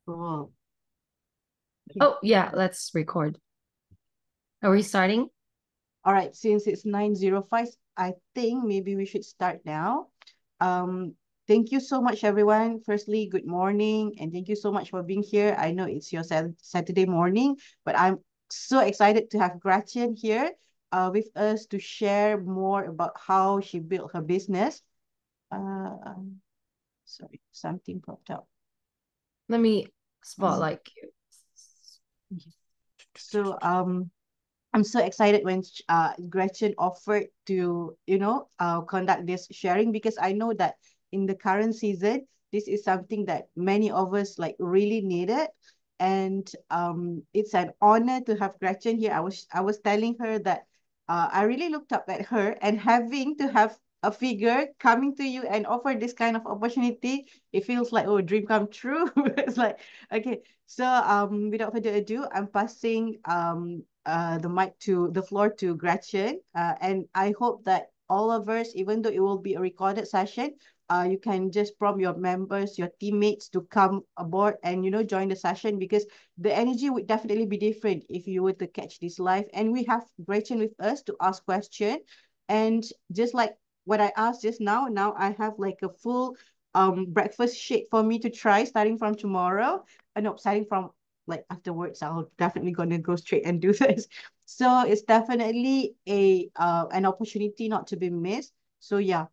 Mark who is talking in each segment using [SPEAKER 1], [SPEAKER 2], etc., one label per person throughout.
[SPEAKER 1] Cool. Okay.
[SPEAKER 2] Oh, yeah, let's record. Are we starting?
[SPEAKER 1] All right, since it's 9:05, I think maybe we should start now. Um, thank you so much, everyone. Firstly, good morning, and thank you so much for being here. I know it's your Saturday morning, but I'm so excited to have Gretchen here with us to share more about how she built her business. Um, sorry, something popped up.
[SPEAKER 2] Let me
[SPEAKER 1] Um,
[SPEAKER 2] spotlight you.
[SPEAKER 1] so I'm so excited when Gretchen offered to, conduct this sharing because I know that in the current season, this is something that many of us like really needed. And it's an honor to have Gretchen here. I was telling her that I really looked up at her and having to have a figure coming to you and offer this kind of opportunity, it feels like, oh, dream come true. It's like, okay, so without further ado, I'm passing the floor to Gretchen. And I hope that all of us, even though it will be a recorded session, you can just prompt your members, your teammates to come aboard and join the session because the energy would definitely be different if you were to catch this live. And we have Gretchen with us to ask question. And just like what I asked just now I have like a full breakfast shake for me to try starting from tomorrow. No, starting from like afterwards, I'll definitely gonna go straight and do this. So it's definitely a an opportunity not to be missed. So yeah,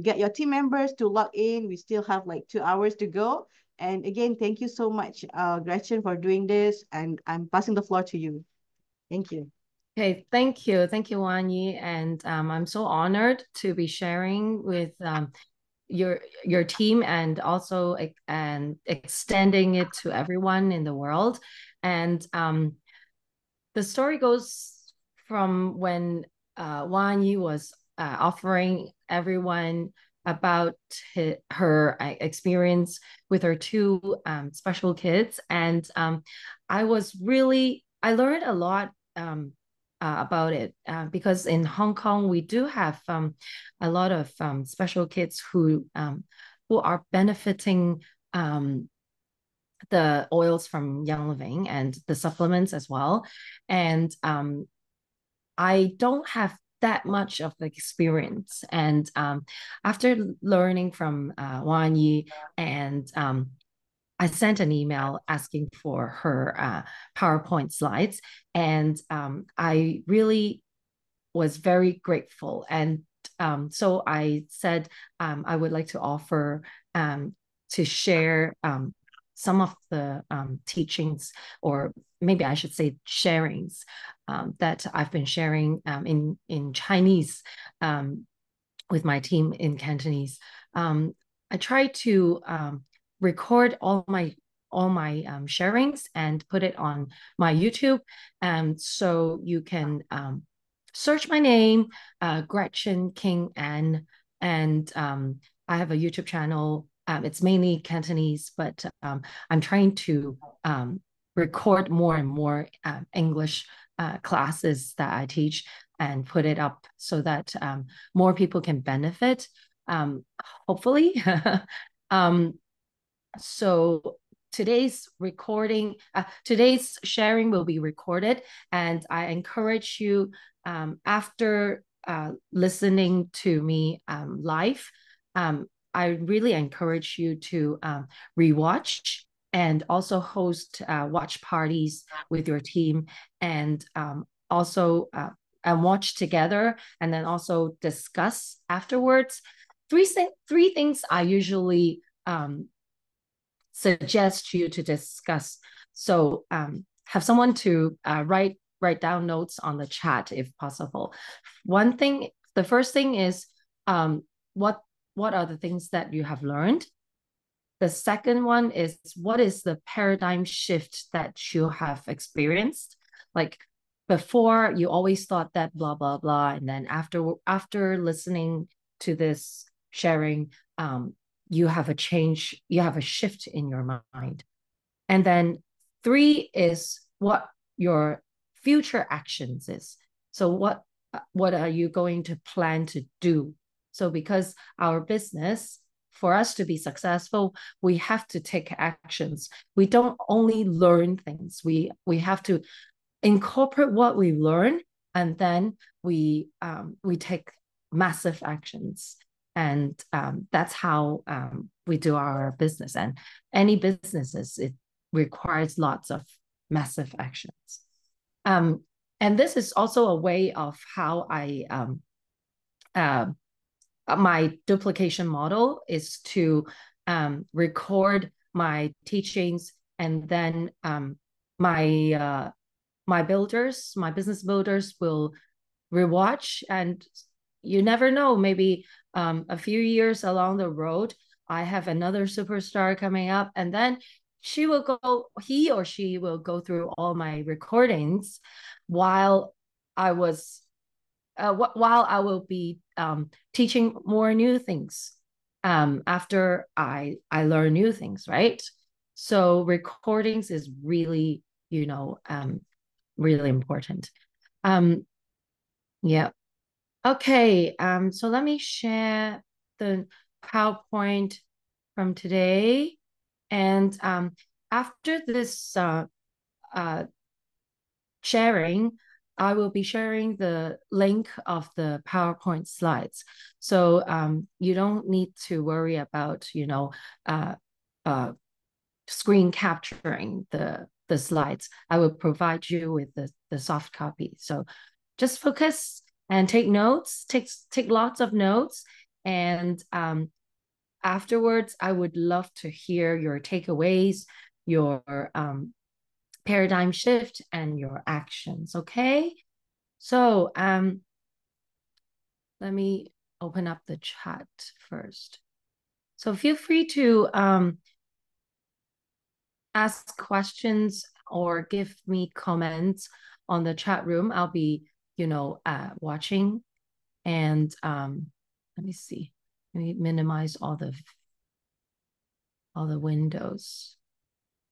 [SPEAKER 1] get your team members to log in. We still have like 2 hours to go. And again, thank you so much, Gretchen, for doing this. And I'm passing the floor to you. Thank you.
[SPEAKER 2] Okay, thank you. Thank you, Wan Yi. And I'm so honored to be sharing with your team and also and extending it to everyone in the world. And the story goes from when Wan Yi was offering everyone about her experience with her two special kids. And I learned a lot about it because in Hong Kong, we do have a lot of special kids who are benefiting the oils from Young Living and the supplements as well. And I don't have that much of the experience. And after learning from Wan Yi, and I sent an email asking for her PowerPoint slides, and I really was very grateful. And so I said I would like to offer to share some of the teachings, or maybe I should say sharings, that I've been sharing in Chinese with my team in Cantonese. I try to record all my sharings and put it on my YouTube, and so you can search my name, Gretchen King Ann, and I have a YouTube channel. It's mainly Cantonese, but I'm trying to record more and more English classes that I teach and put it up so that more people can benefit, hopefully. um, so today's sharing will be recorded, and I encourage you, after listening to me live, I really encourage you to rewatch and also host watch parties with your team, and also and watch together, and then also discuss afterwards. Three things I usually suggest you to discuss. So have someone to write down notes on the chat if possible. The first thing is what are the things that you have learned? The second one is, what is the paradigm shift that you have experienced? Like, before, you always thought that blah blah blah, and then after listening to this sharing, you have a change, you have a shift in your mind. And then three is what your future actions is. So what are you going to plan to do? So because our business for us to be successful, we have to take actions. We don't only learn things. We have to incorporate what we learn, and then we take massive actions. And that's how we do our business. And any businesses, it requires lots of massive actions. And this is also a way of how my duplication model is to record my teachings, and then my my business builders will rewatch, and you never know, maybe a few years along the road, I have another superstar coming up, and then he or she will go through all my recordings while I will be teaching more new things after I learn new things, right? So recordings is really, really important. Yeah. Okay. So let me share the PowerPoint from today. And after this sharing, I will be sharing the link of the PowerPoint slides. So you don't need to worry about, screen capturing the slides. I will provide you with the soft copy. So just focus and take notes, take lots of notes. And afterwards, I would love to hear your takeaways, your paradigm shift, and your actions. Okay. So let me open up the chat first. So feel free to ask questions or give me comments on the chat room. I'll be, watching. And let me see. Let me minimize all the windows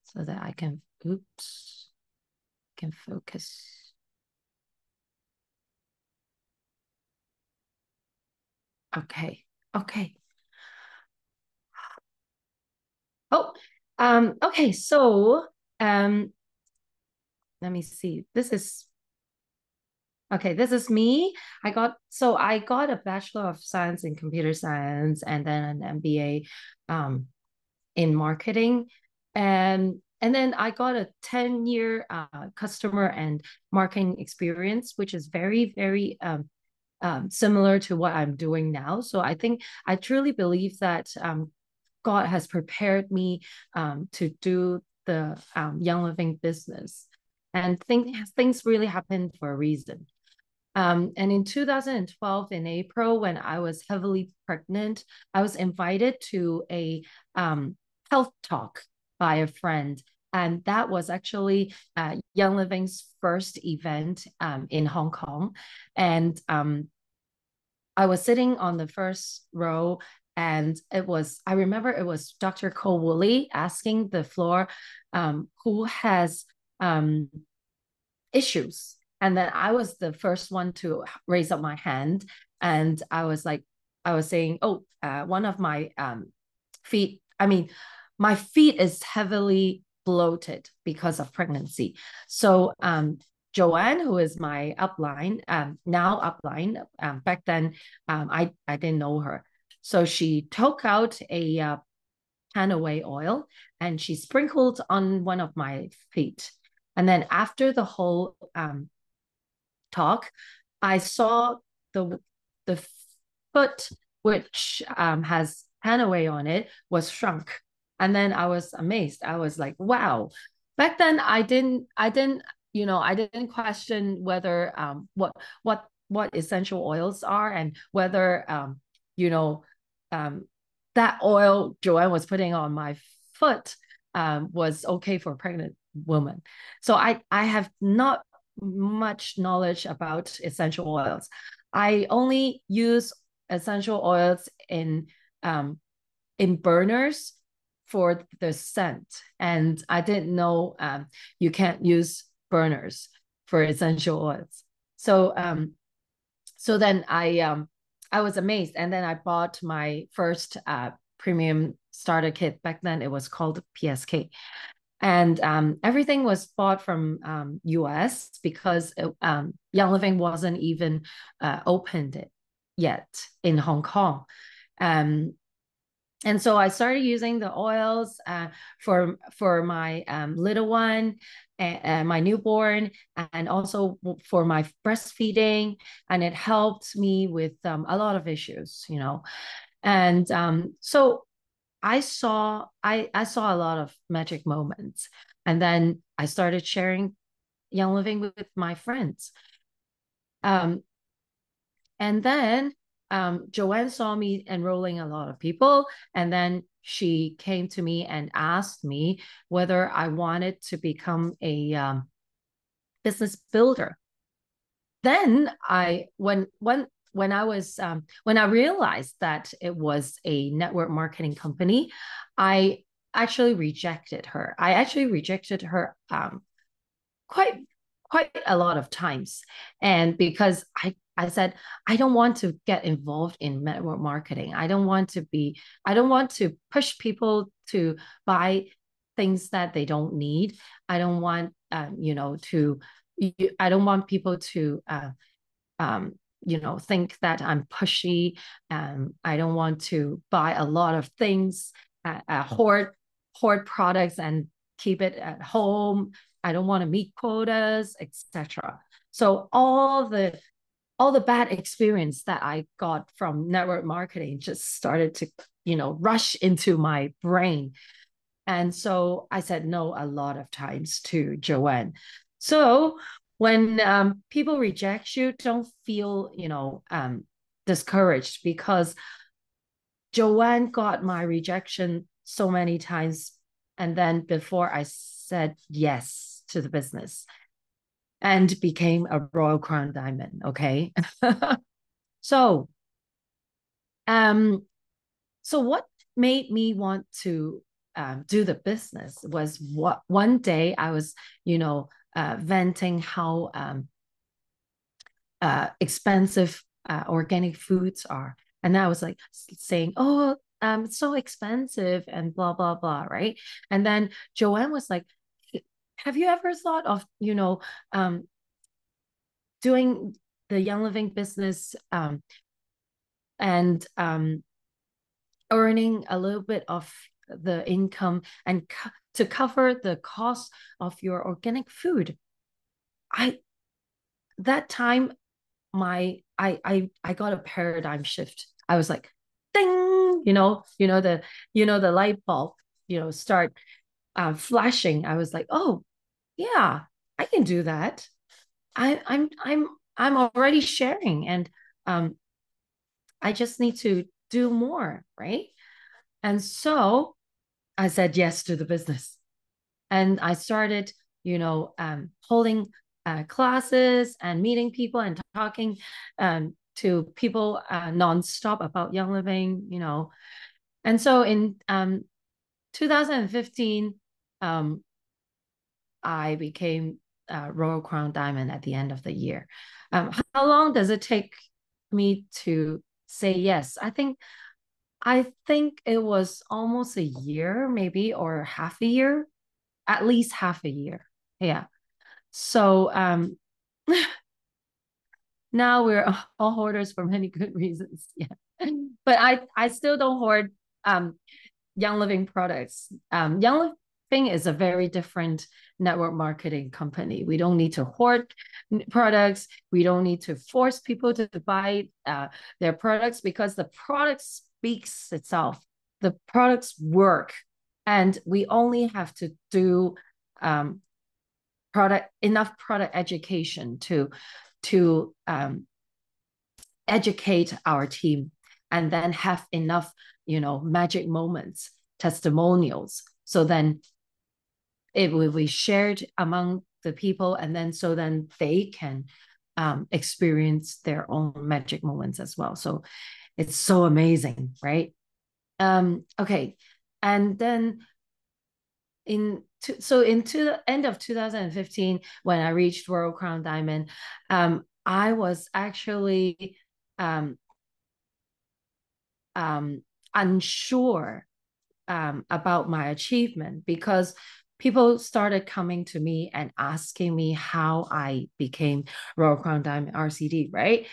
[SPEAKER 2] so that I can, can focus. Okay. Oh, okay. So, let me see. This is me. I got a Bachelor of Science in Computer Science and then an MBA in marketing. And then I got a 10-year customer and marketing experience, which is very, very similar to what I'm doing now. So I truly believe that God has prepared me to do the Young Living business. And things really happen for a reason. And in 2012, in April, when I was heavily pregnant, I was invited to a health talk by a friend. And that was actually Young Living's first event in Hong Kong. And I was sitting on the first row, and I remember it was Dr. Cole Woolley asking the floor who has issues. And then I was the first one to raise up my hand. And I was saying, one of my feet, my feet is heavily bloated because of pregnancy. So Joanne, who is my upline, now upline, back then I didn't know her. So she took out a Hanaway oil and she sprinkled on one of my feet. And then after the whole talk, I saw the foot which has Hanaway on it was shrunk. And then I was amazed. I was like, wow. Back then I didn't question whether what essential oils are, and whether that oil Joanne was putting on my foot was okay for a pregnant woman. So I have not much knowledge about essential oils. I only use essential oils in burners for the scent, and I didn't know you can't use burners for essential oils. So then I was amazed, and then I bought my first premium starter kit. Back then it was called PSK. And everything was bought from US because Young Living wasn't even opened yet in Hong Kong. Um, and so I started using the oils for my little one, my newborn, and also for my breastfeeding, and it helped me with a lot of issues, you know. And so I saw a lot of magic moments, and then I started sharing Young Living with my friends. Um, and then Joanne saw me enrolling a lot of people, and then she came to me and asked me whether I wanted to become a business builder. Then when I was when I realized that it was a network marketing company, I actually rejected her. I actually rejected her quite quite a lot of times, and because I said I don't want to get involved in network marketing. I don't want to push people to buy things that they don't need. I don't want you know to I don't want people to um, you know, think that I'm pushy. I don't want to buy a lot of things, hoard products and keep it at home. I don't want to meet quotas, etc. So all the bad experience that I got from network marketing just started to, you know, rush into my brain. And so I said no a lot of times to Joanne. So when people reject you, don't feel, you know, discouraged, because Joanne got my rejection so many times. And then before I said yes to the business and became a Royal Crown Diamond. Okay. so, um, so what made me want to do the business was what one day I was, you know, venting how expensive organic foods are. And I was like saying, oh, it's so expensive and blah, blah, blah. Right. And then Joanne was like, have you ever thought of, you know, doing the Young Living business and earning a little bit of the income and to cover the cost of your organic food? I that time I got a paradigm shift. I was like, ding, you know the light bulb, you know, start flashing. I was like, oh yeah, I can do that. I'm already sharing, and um, I just need to do more, right? And so I said yes to the business, and I started, you know, holding classes and meeting people and talking to people nonstop about Young Living, you know. And so in 2015, um, I became Royal Crown Diamond at the end of the year. How long does it take me to say yes? I think it was almost a year, maybe, or half a year, at least half a year. Yeah. So now we're all hoarders for many good reasons. Yeah. But I still don't hoard um Young Living products. Young Living is a very different network marketing company. We don't need to hoard products. We don't need to force people to buy their products, because the product speaks itself. The products work, and we only have to do um, enough product education to educate our team, and then have enough, you know, magic moments, testimonials, so then it will be shared among the people, and then so then they can experience their own magic moments as well. So it's so amazing, right? Okay. And then into the end of 2015, when I reached Royal Crown Diamond, I was actually um, unsure about my achievement because people started coming to me and asking me how I became Royal Crown Diamond RCD, right?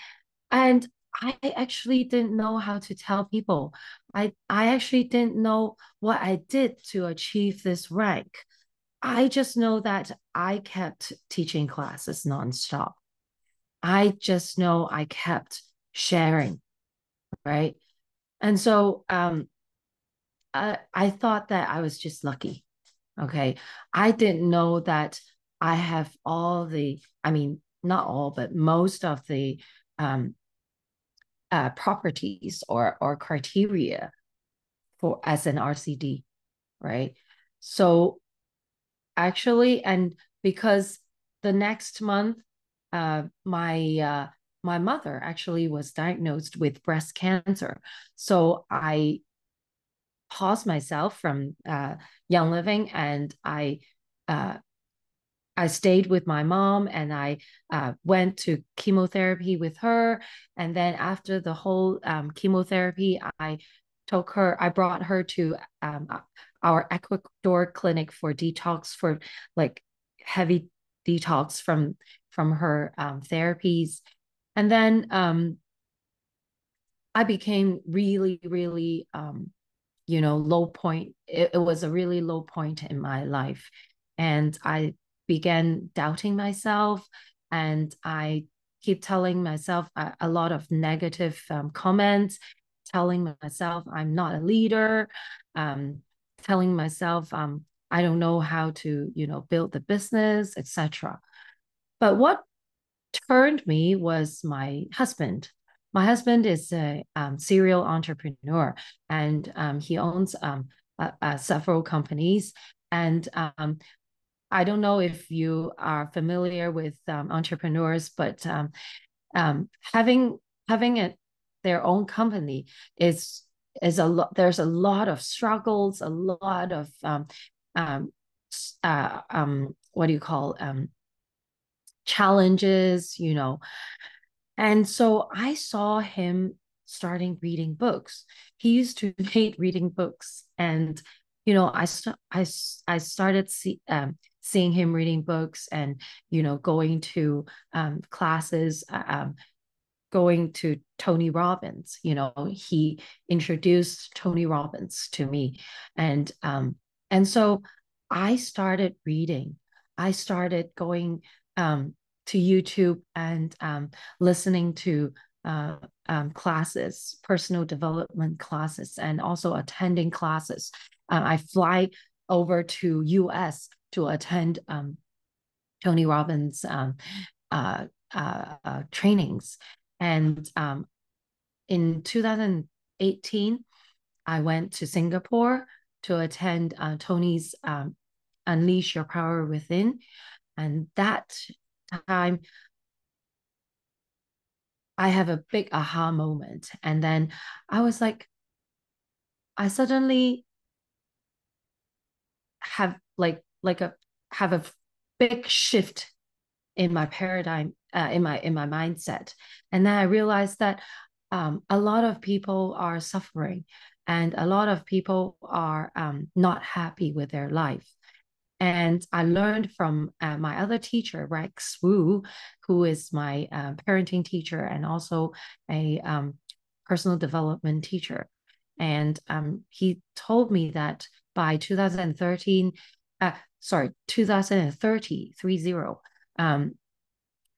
[SPEAKER 2] And I actually didn't know how to tell people. I actually didn't know what I did to achieve this rank. I just know that I kept teaching classes nonstop. I just know I kept sharing, right? And so I thought that I was just lucky. Okay. I didn't know that I have all the, I mean, not all, but most of the um, properties or criteria for as an RCD, right? So actually, and because the next month, my mother actually was diagnosed with breast cancer. So I paused myself from Young Living, and uh, I stayed with my mom, and I went to chemotherapy with her. And then after the whole chemotherapy, I brought her to our Ecuador clinic for detox, for like heavy detox from her therapies. And then I became really, really low point. It was a really low point in my life. And I began doubting myself. And I keep telling myself a lot of negative comments, telling myself I'm not a leader, um, telling myself I don't know how to, build the business, etc. But what turned me was my husband. My husband is a serial entrepreneur, and he owns several companies. And I don't know if you are familiar with entrepreneurs, but having their own company is a lot. There's a lot of struggles, a lot of um, what do you call challenges, And so I saw him starting reading books. He used to hate reading books. And, I started seeing him reading books and, going to classes, going to Tony Robbins. He introduced Tony Robbins to me. And so I started reading. I started going to YouTube and listening to classes, personal development classes, and also attending classes. I fly over to US to attend Tony Robbins uh, trainings. And in 2018, I went to Singapore to attend Tony's Unleash Your Power Within. And that time, I have a big aha moment. And then I was like, I suddenly have like a have a big shift in my paradigm, in my mindset. And then I realized that a lot of people are suffering, and a lot of people are not happy with their life. And I learned from my other teacher, Rex Wu, who is my parenting teacher and also a personal development teacher. And he told me that by 2013, 2030, 30,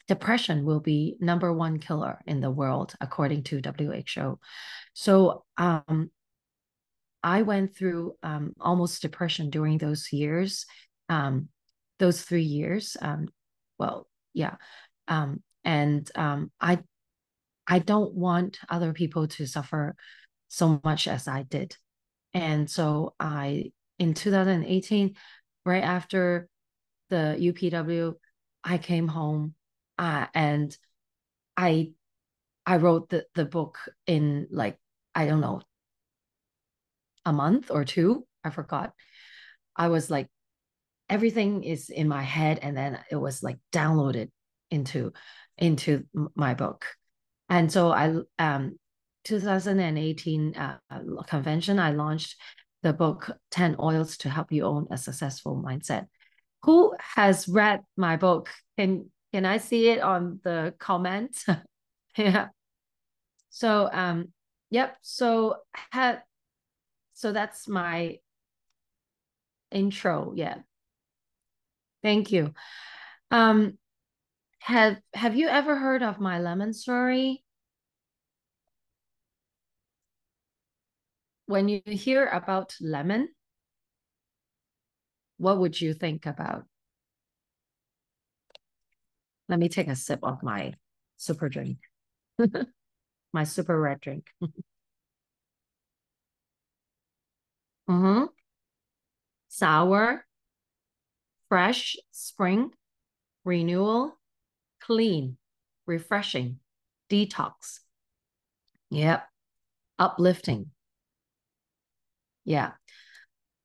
[SPEAKER 2] depression will be number one killer in the world, according to WHO. So I went through almost depression during those years, those 3 years. Well, yeah. And I don't want other people to suffer so much as I did. And so in 2018, right after the UPW, I came home and I I wrote the book in like, I don't know, a month or two. I forgot. I was like, everything is in my head, and then it was like downloaded into my book. And so I 2018 convention, I launched the book 10 Oils to Help You Own a Successful Mindset. Who has read my book? Can I see it on the comments? Yeah. So yep. So that's my intro. Yeah. Thank you. Um, have you ever heard of my lemon story? When you hear about lemon, what would you think about? Let me take a sip of my super drink, my super red drink. Mm-hmm. Sour, fresh, spring, renewal, clean, refreshing, detox. Yep. Uplifting. Yeah.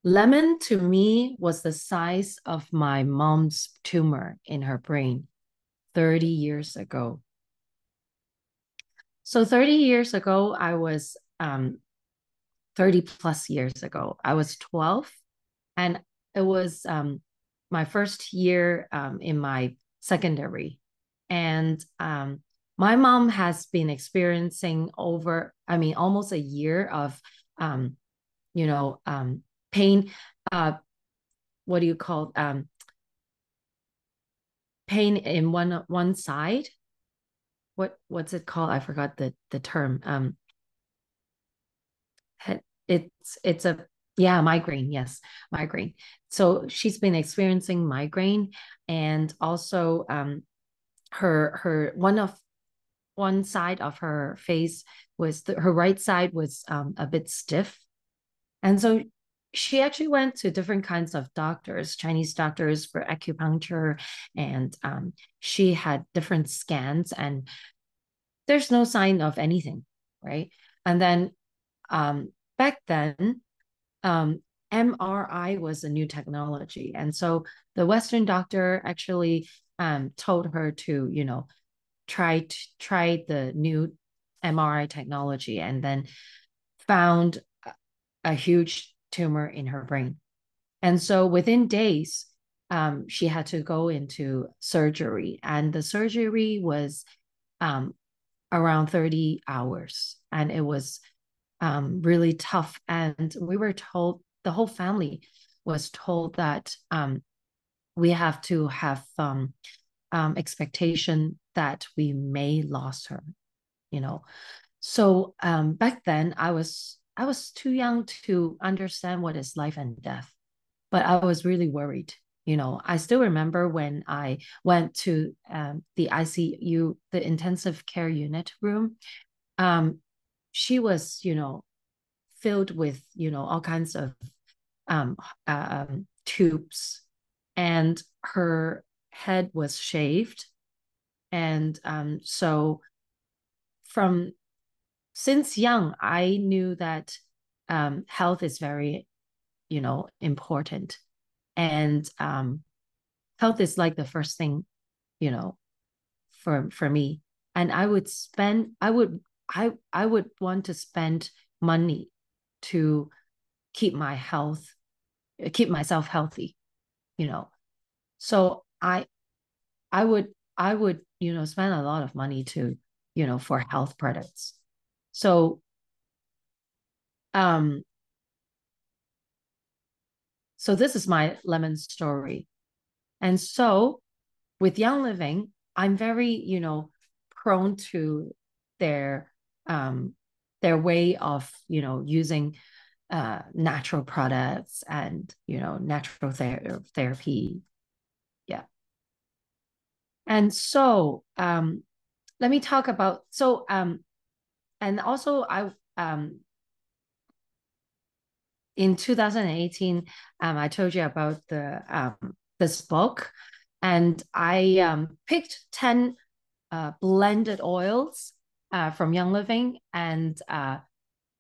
[SPEAKER 2] Lemon to me was the size of my mom's tumor in her brain 30 years ago. So 30 years ago, I was 30 plus years ago, I was 12, and it was my first year in my secondary. And my mom has been experiencing almost a year of, um, pain. What do you call pain in one side? What's it called? I forgot the term. It's a yeah, migraine. Yes, migraine. So she's been experiencing migraine, and also her one side of her face her right side was a bit stiff, and so she actually went to different kinds of doctors, Chinese doctors for acupuncture, and she had different scans, and there's no sign of anything, right? And then back then, um, MRI was a new technology. And so the Western doctor actually told her to, try the new MRI technology, and then found a huge tumor in her brain. And so within days, she had to go into surgery. And the surgery was um, around 30 hours. And it was really tough. And we were told, the whole family was told that we have to have expectation that we may lose her, you know. So back then I was too young to understand what is life and death, but I was really worried. I still remember when I went to the ICU, the intensive care unit room. Um, she was, filled with, all kinds of um, tubes, and her head was shaved. And so from since young, I knew that health is very, important. And health is like the first thing, you know, for me. And I would want to spend money to keep keep myself healthy, you know. So I would spend a lot of money to, for health products. So um so this is my lemon story. And so with Young Living, I'm very, prone to their um their way of, using natural products and, natural therapy. Yeah. And so let me talk about and also I in 2018 I told you about the this book, and I picked 10 blended oils from Young Living, and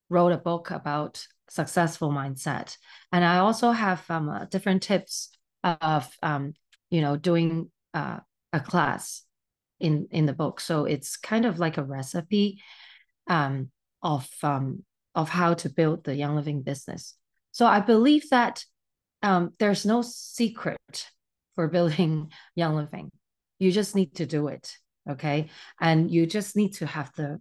[SPEAKER 2] wrote a book about successful mindset. And I also have different tips of doing a class in the book. So it's kind of like a recipe. of how to build the Young Living business. So I believe that there's no secret for building Young Living. You just need to do it, okay? And you just need to have the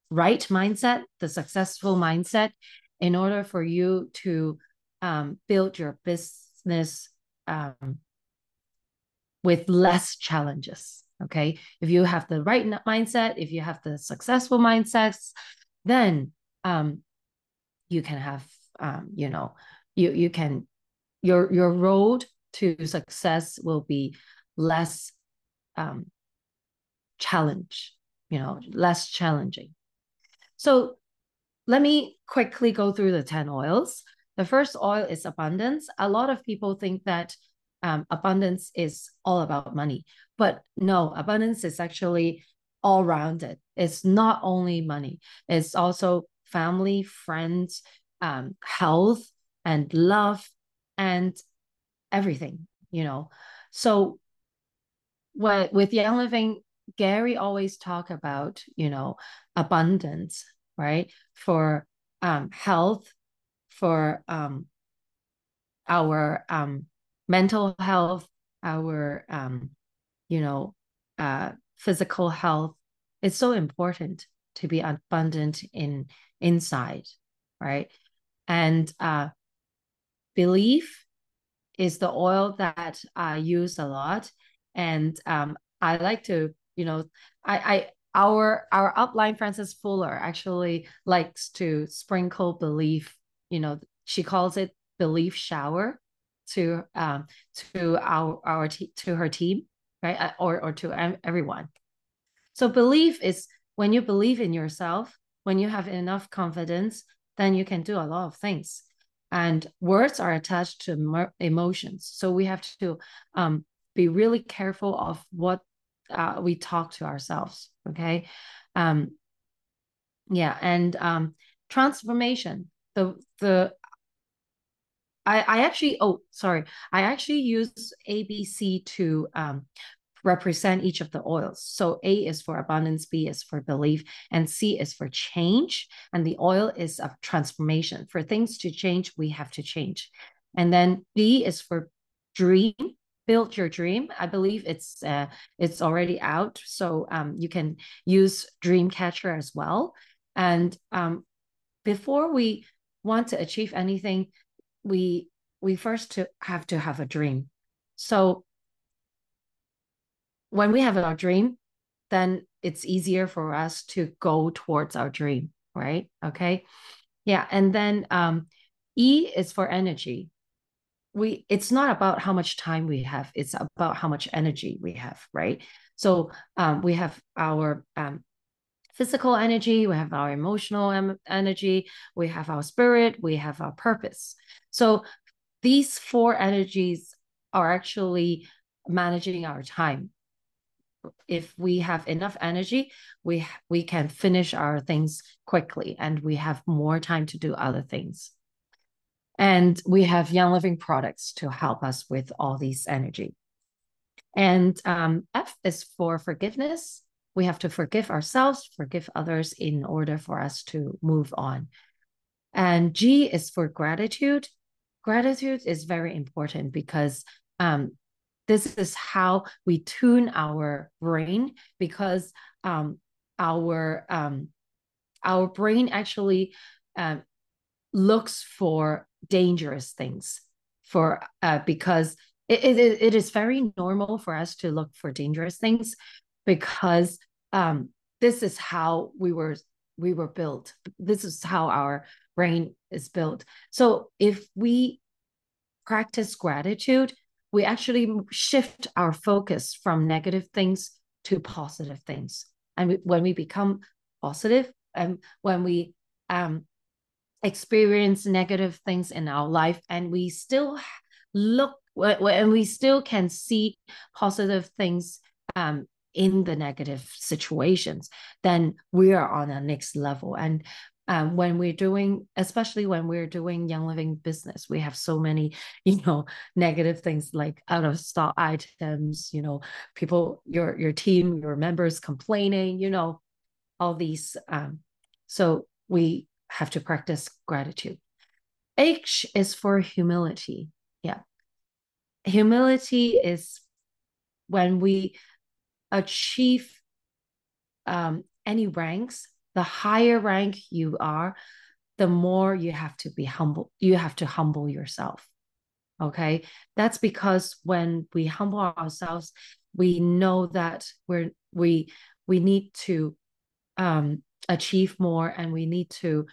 [SPEAKER 2] right mindset, the successful mindset, in order for you to build your business with less challenges. Okay. If you have the right mindset, if you have the successful mindsets, then you can have, you can, your road to success will be less challenge, less challenging. So let me quickly go through the 10 oils. The first oil is abundance. A lot of people think that abundance is all about money, but no, abundance is actually all rounded. It's not only money, it's also family, friends, health, and love, and everything, So with Young Living, Gary always talk about, abundance, right? For health, for our mental health, our physical health. It's so important to be abundant inside, right? And belief is the oil that I use a lot. And I like to, our upline Frances Fuller actually likes to sprinkle belief, she calls it belief shower to to her team, right? Or to everyone. So belief is when you believe in yourself, when you have enough confidence, then you can do a lot of things. And words are attached to emotions. So we have to be really careful of what we talk to ourselves. Okay. Yeah. And transformation. I actually, I actually use ABC to represent each of the oils. So A is for abundance, B is for belief, and C is for change. And the oil is of transformation. For things to change, we have to change. And then B is for dream. Build your dream. I believe it's already out, so you can use Dreamcatcher as well. And before we want to achieve anything, we first have to have a dream. So when we have our dream, then it's easier for us to go towards our dream, right? Okay. Yeah. And then E is for energy. It's not about how much time we have, it's about how much energy we have, right? So we have our physical energy, we have our emotional energy, we have our spirit, we have our purpose. So these four energies are actually managing our time. If we have enough energy, we can finish our things quickly and we have more time to do other things. And we have Young Living products to help us with all these energy. And F is for forgiveness. We have to forgive ourselves, forgive others in order for us to move on. And G is for gratitude. Gratitude is very important because this is how we tune our brain, because our brain actually looks for dangerous things because it is very normal for us to look for dangerous things because this is how we were built. This is how our brain is built. So if we practice gratitude, we actually shift our focus from negative things to positive things. And when we become positive, and when we experience negative things in our life, and we still and we still can see positive things in the negative situations, then we are on a next level. And when we're doing, especially when we're doing Young Living business, we have so many, negative things like out of stock items, people, your team, your members complaining, all these. So we have to practice gratitude. H is for humility. Yeah. Humility is when we achieve any ranks, the higher rank you are, the more you have to be humble. You have to humble yourself. Okay. That's because when we humble ourselves, we know that we need to achieve more, and we need to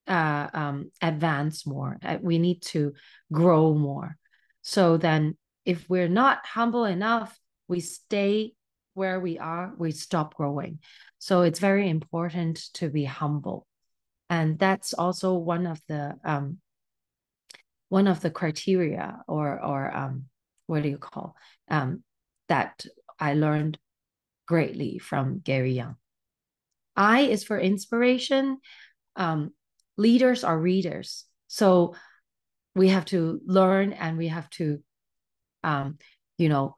[SPEAKER 2] advance more. We need to grow more. So then, if we're not humble enough, we stay where we are, we stop growing. So it's very important to be humble. And that's also one of the criteria, or what do you call, that I learned greatly from Gary Young. I is for inspiration. Leaders are readers. So we have to learn, and we have to, you know,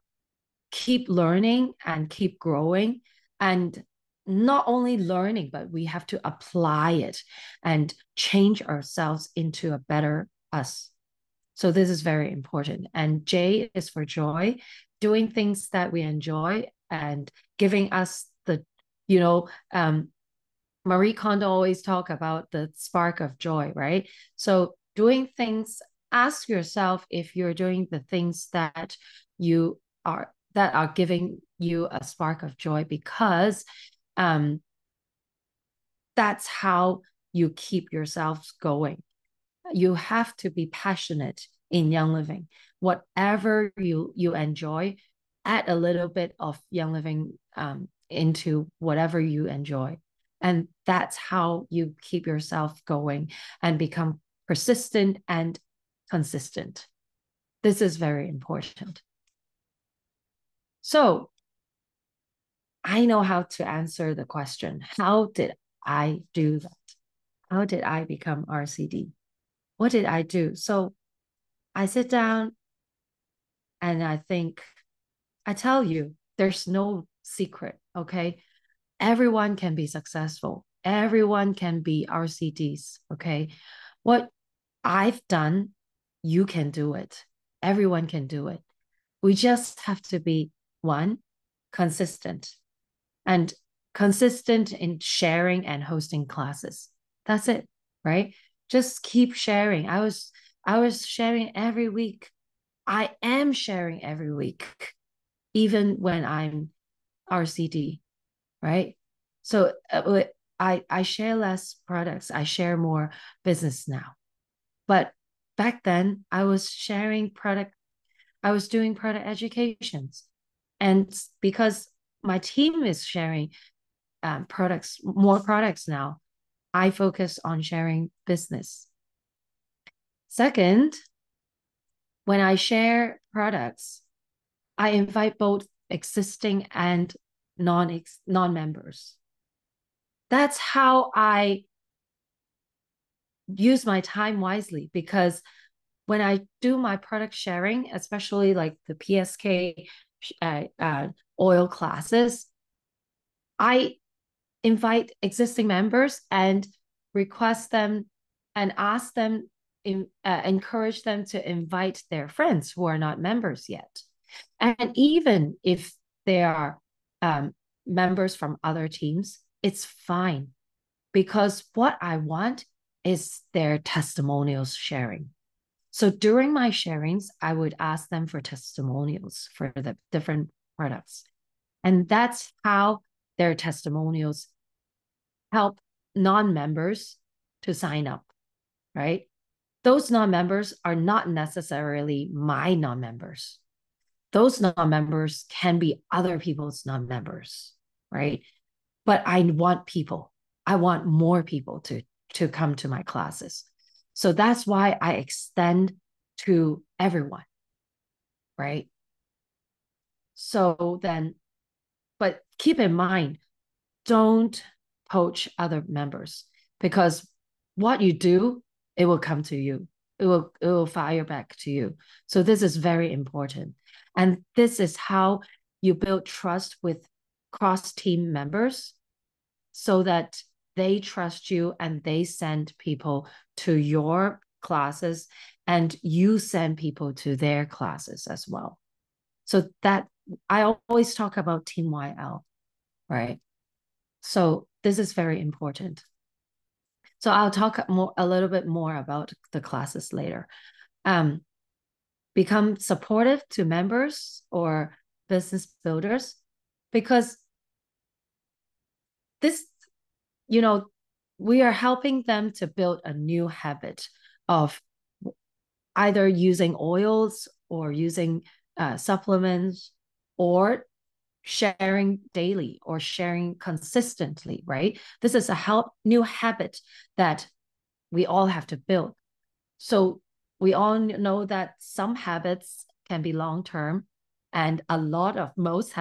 [SPEAKER 2] keep learning and keep growing. And not only learning, but we have to apply it and change ourselves into a better us. So this is very important. And J is for joy, doing things that we enjoy and giving us the, you know, Marie Kondo always talk about the spark of joy, right? So doing things, ask yourself if you're doing the things that are giving you a spark of joy, because that's how you keep yourselves going. You have to be passionate in Young Living. Whatever you enjoy, add a little bit of Young Living into whatever you enjoy. And that's how you keep yourself going and become persistent and consistent. This is very important. So I know how to answer the question. How did I do that? How did I become RCD? What did I do? So I sit down and I think, I tell you, there's no secret, okay? Everyone can be successful. Everyone can be RCDs, okay? What I've done, you can do it. Everyone can do it. We just have to be, one, consistent, and consistent in sharing and hosting classes. That's it, right? Just keep sharing. I was sharing every week. I am sharing every week, even when I'm RCD, right? So I share less products. I share more business now. But back then, I was sharing product. I was doing product educations, and because my team is sharing products, more products now, I focus on sharing business. Second, when I share products, I invite both existing and non-members. That's how I use my time wisely, because when I do my product sharing, especially like the PSK oil classes, I invite existing members and request them and ask them, encourage them to invite their friends who are not members yet. And even if they are members from other teams, it's fine, because what I want is their testimonials sharing. So during my sharings, I would ask them for testimonials for the different products. And that's how their testimonials help non-members to sign up, right? Those non-members are not necessarily my non-members. Those non-members can be other people's non-members, right? But I want people. I want more people to come to my classes. So that's why I extend to everyone, right? So then, but keep in mind, don't poach other members, because what you do, it will come to you. It will fire back to you. So this is very important. And this is how you build trust with cross team members, so that they trust you and they send people to your classes, and you send people to their classes as well. So that I always talk about Team YL, right? So this is very important. So I'll talk a little bit more about the classes later. Um, Become supportive to members or business builders, because this, you know, we are helping them to build a new habit of either using oils or using supplements, or sharing daily or sharing consistently, right? This is a new habit that we all have to build. So we all know that some habits can be long term, and a lot of most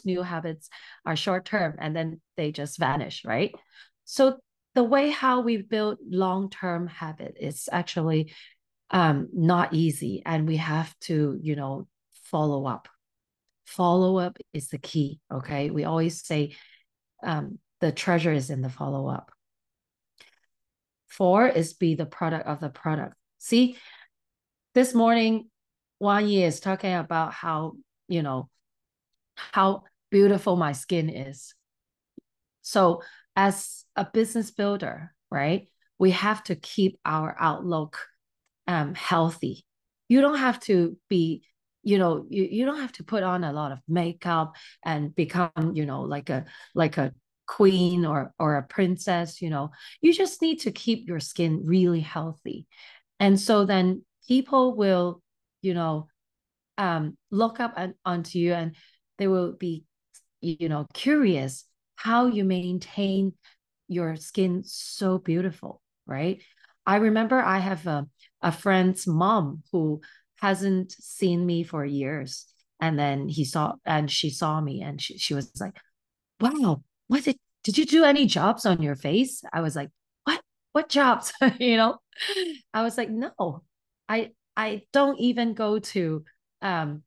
[SPEAKER 2] new habits are short term, and then they just vanish, right? So the way how we build long term habit is actually not easy, and we have to, follow up. Follow up is the key. Okay, we always say the treasure is in the follow up. 4 is be the product of the product. See, this morning, Wan Jiey is talking about how beautiful my skin is. So as a business builder, right, we have to keep our outlook healthy. You don't have to be, you don't have to put on a lot of makeup and become, like a queen or a princess. You just need to keep your skin really healthy. And so then people will, look up onto you, and they will be, curious how you maintain your skin so beautiful, right? I remember I have a friend's mom who hasn't seen me for years. And then she saw me, and she was like, wow, did you do any jobs on your face? I was like, what jobs? I was like, no, I don't even go to do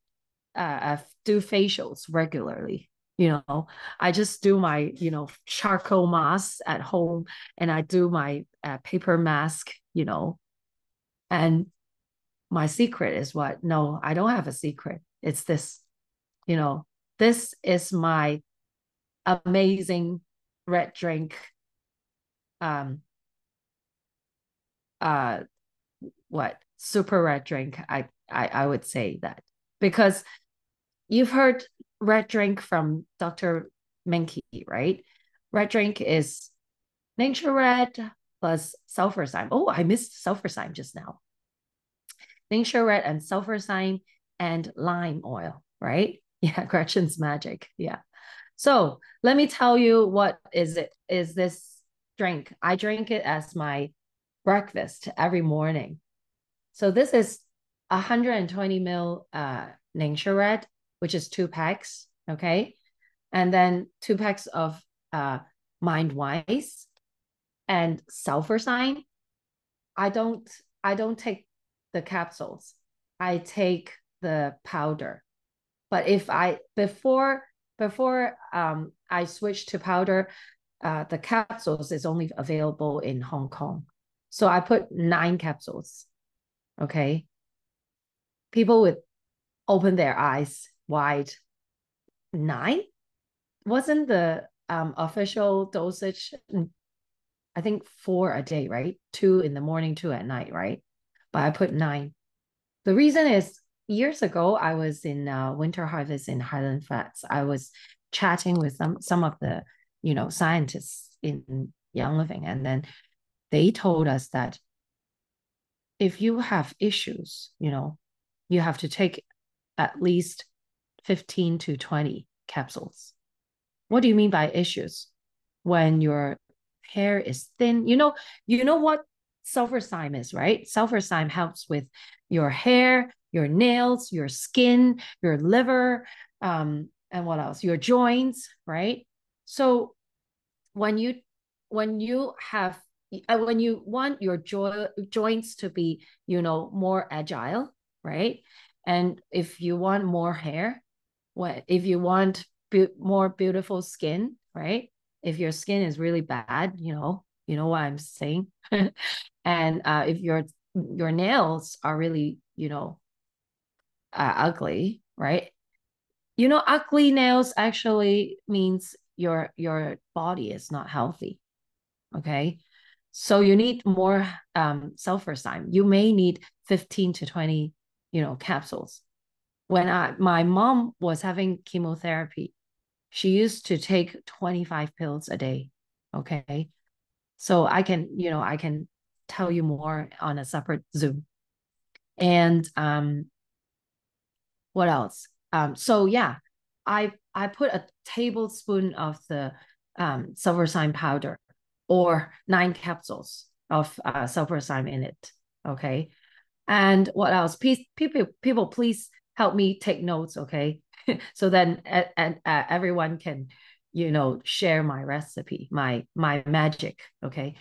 [SPEAKER 2] facials regularly. I just do my charcoal mask at home, and I do my paper mask. And my secret is what? No, I don't have a secret. It's this. you know this is my amazing red drink, um uh what super red drink. I would say that, because you've heard red drink from Dr. Menke, right? Red drink is nature red plus sulfurzyme. Oh, I missed sulfurzyme just now. Nature red and sulfurzyme and lime oil, right? Yeah, Gretchen's magic. Yeah. So let me tell you, what is this drink. I drink it as my breakfast every morning. So this is 120 ml nature red, which is 2 packs. Okay. And then 2 packs of Mind Wise and sulfurzyme. I don't I don't take the capsules. I take the powder. But if I before I switch to powder, the capsules is only available in Hong Kong. So I put 9 capsules. Okay. People would open their eyes wide. 9? Wasn't the official dosage, I think 4 a day, right? 2 in the morning, 2 at night, right? But I put 9. The reason is, years ago, I was in Winter Harvest in Highland Flats. I was chatting with some of the, scientists in Young Living. And then they told us that if you have issues, you have to take at least 15 to 20 capsules. What do you mean by issues? When your hair is thin, you know what sulfurzyme is, right? Sulfurzyme helps with your hair, your nails, your skin, your liver, and what else? Your joints, right? So when you have when you want your joints to be, more agile, right? And if you want more hair, if you want more beautiful skin, right? if your skin is really bad, you know what I'm saying. And if your nails are really, ugly, right? Ugly nails actually means your body is not healthy. Okay. So you need more sulfur-time. You may need 15 to 20, capsules. When my mom was having chemotherapy, she used to take 25 pills a day. Okay. So I can tell you more on a separate Zoom. And what else? So yeah, I put a tablespoon of the silver powder or 9 capsules of silver in it. Okay. And what else? People, please help me take notes, okay? So then and everyone can, share my recipe, my magic, okay?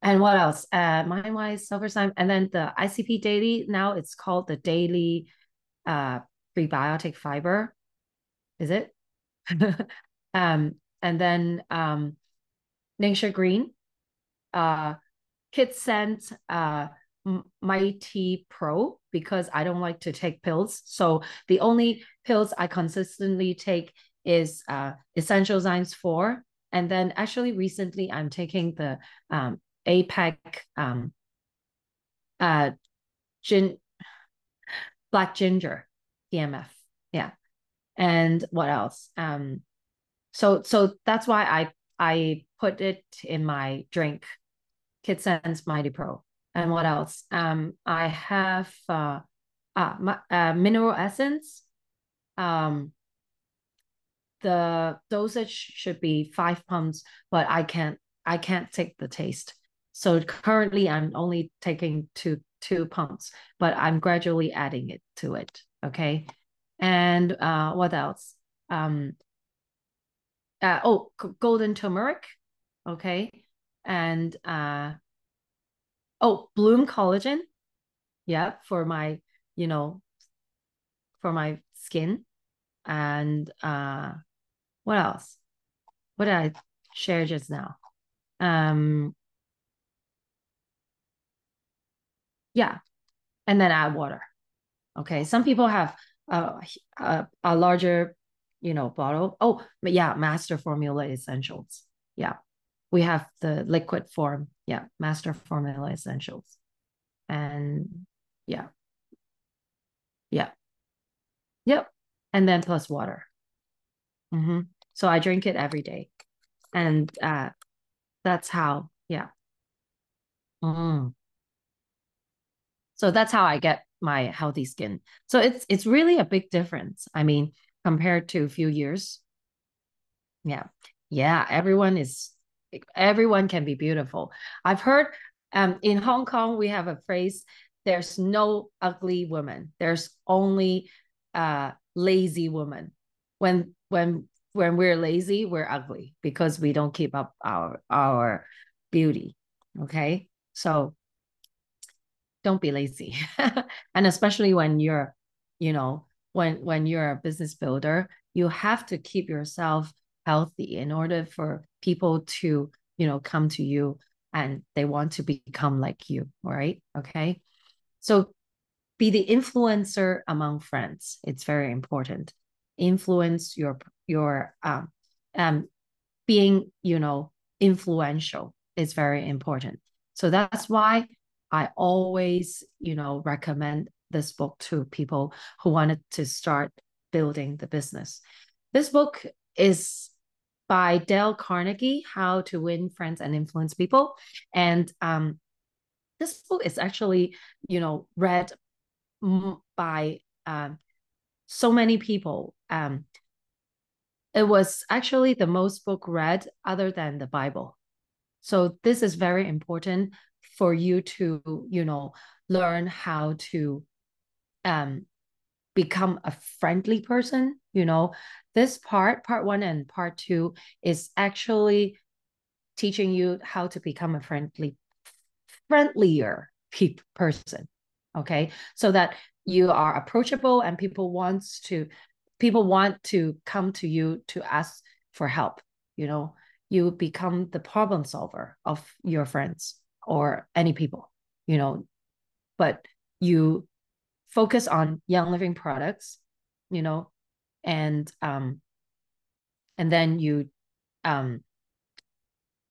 [SPEAKER 2] And what else? Mine was silver and then the ICP daily. Now it's called the daily uh prebiotic fiber. Is it? And then Ningxia Green, uh Kid sent Mighty Pro because I don't like to take pills. So the only pills I consistently take is Essential Zymes 4. And then actually recently I'm taking the APEC uh, gin black ginger EMF. Yeah. And what else? So that's why I put it in my drink, Kid Sense Mighty Pro. And what else? I have mineral essence. The dosage should be 5 pumps, but I can't take the taste. So currently I'm only taking two pumps, but I'm gradually adding it to it. Okay. And what else? Golden turmeric. Okay. And Bloom collagen. Yeah, you know, for my skin. And what else? What did I share just now? Um, yeah, and then add water. Okay, some people have a larger, bottle. Oh, but yeah, master formula essentials. Yeah, we have the liquid form. Yeah, master formula essentials. And yeah, yeah, yep. And then plus water. Mm-hmm. So I drink it every day. And that's how, yeah. Mm. So that's how I get my healthy skin. So it's really a big difference. I mean, compared to a few years. Yeah. Yeah, everyone can be beautiful. I've heard in Hong Kong we have a phrase, there's no ugly woman. There's only lazy woman. When we're lazy, we're ugly because we don't keep up our beauty. Okay? So don't be lazy. And especially when you're, when you're a business builder, you have to keep yourself healthy in order for people to, come to you and they want to become like you, right? Okay. So be the influencer among friends. It's very important. Influence your being, influential is very important. So that's why I always, recommend this book to people who wanted to start building the business. This book is by Dale Carnegie, How to Win Friends and Influence People. And this book is actually, read by so many people. It was actually the most book read other than the Bible. So this is very important for you to, learn how to become a friendly person. This part one and part two is actually teaching you how to become a friendlier person. Okay. So that you are approachable and people want to come to you to ask for help. you become the problem solver of your friends or any people, you know, but you focus on Young Living products, you know, and then you um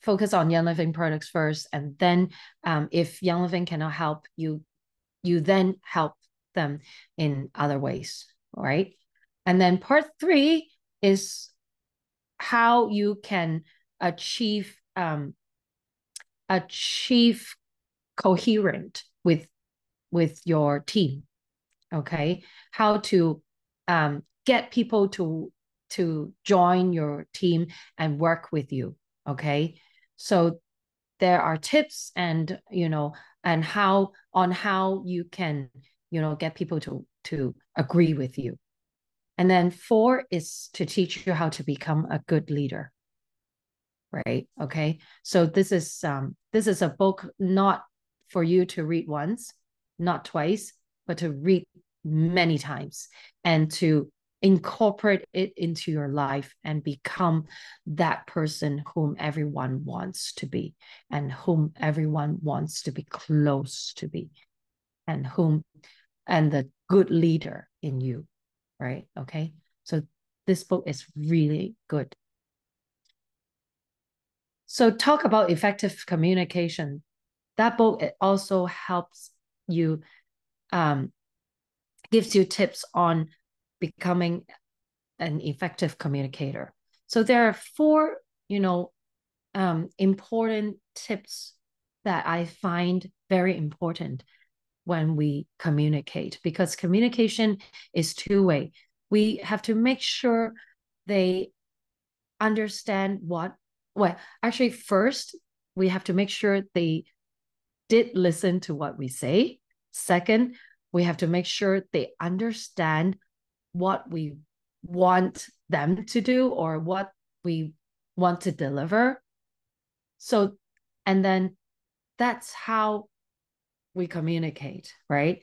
[SPEAKER 2] focus on Young Living products first, and then if Young Living cannot help you, you then help them in other ways, right? And then part three is how you can achieve achieve coherent with your team. Okay, how to get people to join your team and work with you. Okay, so there are tips and and how you can get people to agree with you. And then four is to teach you how to become a good leader, right? Okay, so this is a book not for you to read once, not twice, but to read many times and to incorporate it into your life and become that person whom everyone wants to be and whom everyone wants to be close to be and the good leader in you, right? Okay, so this book is really good. So talk about effective communication. That book, it also helps you, gives you tips on becoming an effective communicator. So there are four, important tips that I find very important when we communicate, because communication is two-way. We have to make sure they understand well, actually, first, we have to make sure they did listen to what we say. Second, we have to make sure they understand what we want them to do or what we want to deliver. So, and then that's how we communicate, right?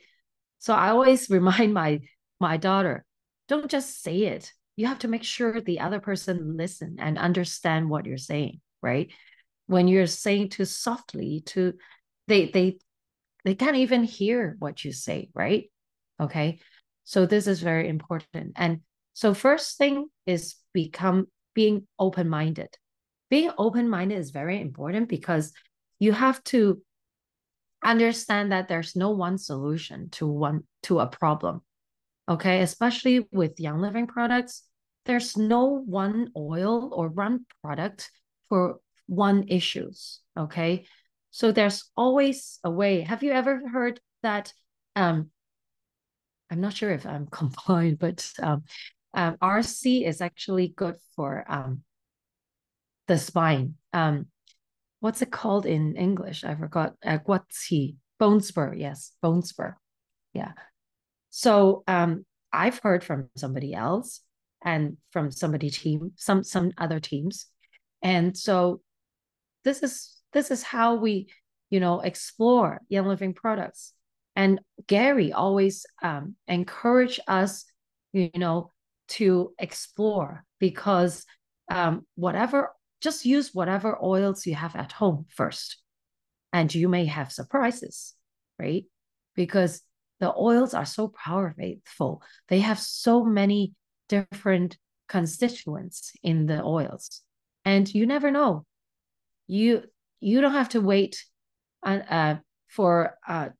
[SPEAKER 2] So I always remind my daughter, don't just say it. You have to make sure the other person listen and understand what you're saying, right? When you're saying too softly, they can't even hear what you say, right? Okay. So this is very important. And so first thing is being open-minded. Being open-minded is very important because you have to understand that there's no one solution to a problem. Okay, especially with Young Living products, there's no one oil or one product for one issues. Okay, so there's always a way. Have you ever heard that? I'm not sure if I'm compliant, but RC is actually good for the spine. What's it called in English? I forgot. Guatsi, bone spur. Yes, bone spur. Yeah. So I've heard from somebody else and from some other teams, and so this is how we explore Young Living products. And Gary always encourage us, to explore because whatever just use whatever oils you have at home first, and you may have surprises, right? Because the oils are so powerful. They have so many different constituents in the oils, and you never know. You you don't have to wait for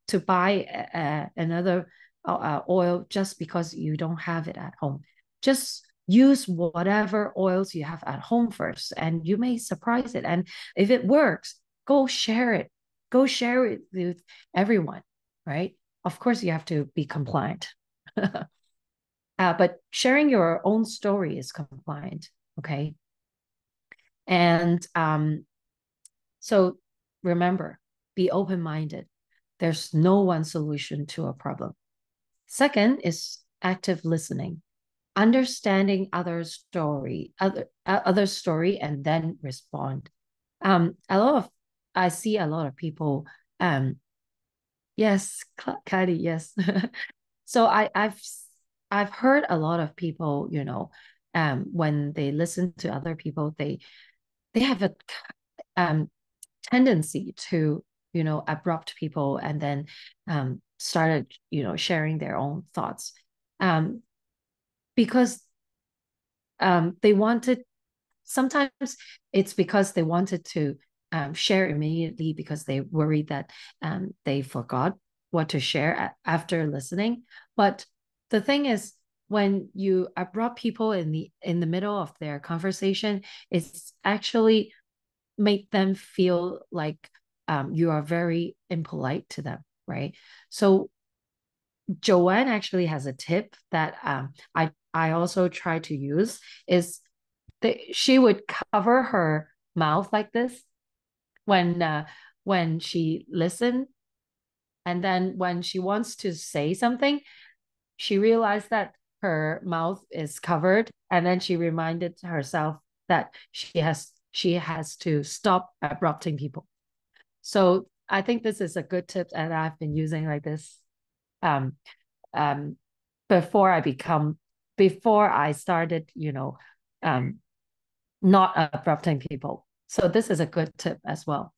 [SPEAKER 2] to buy another oil just because you don't have it at home. Just use whatever oils you have at home first, and you may surprise it. And if it works, go share it. Go share it with everyone, right? Of course, you have to be compliant. But sharing your own story is compliant, okay? And so remember, be open-minded. There's no one solution to a problem. Second is active listening, understanding other story, and then respond. I see a lot of people. Yes, Kadi, yes. So I've heard a lot of people, when they listen to other people, they have a um, tendency to, abrupt people and then started, sharing their own thoughts, um, because they wanted, sometimes it's because they wanted to share immediately because they worried that they forgot what to share after listening. But the thing is, when you abrupt people in the middle of their conversation, it's actually make them feel like you are very impolite to them, right? So Joanne actually has a tip that I also try to use, is that she would cover her mouth like this when she listened, and then when she wants to say something, she realized that her mouth is covered, and then she reminded herself that she has to stop abrupting people. So I think this is a good tip, and I've been using like this um um before I started, um not abrupting people. So this is a good tip as well.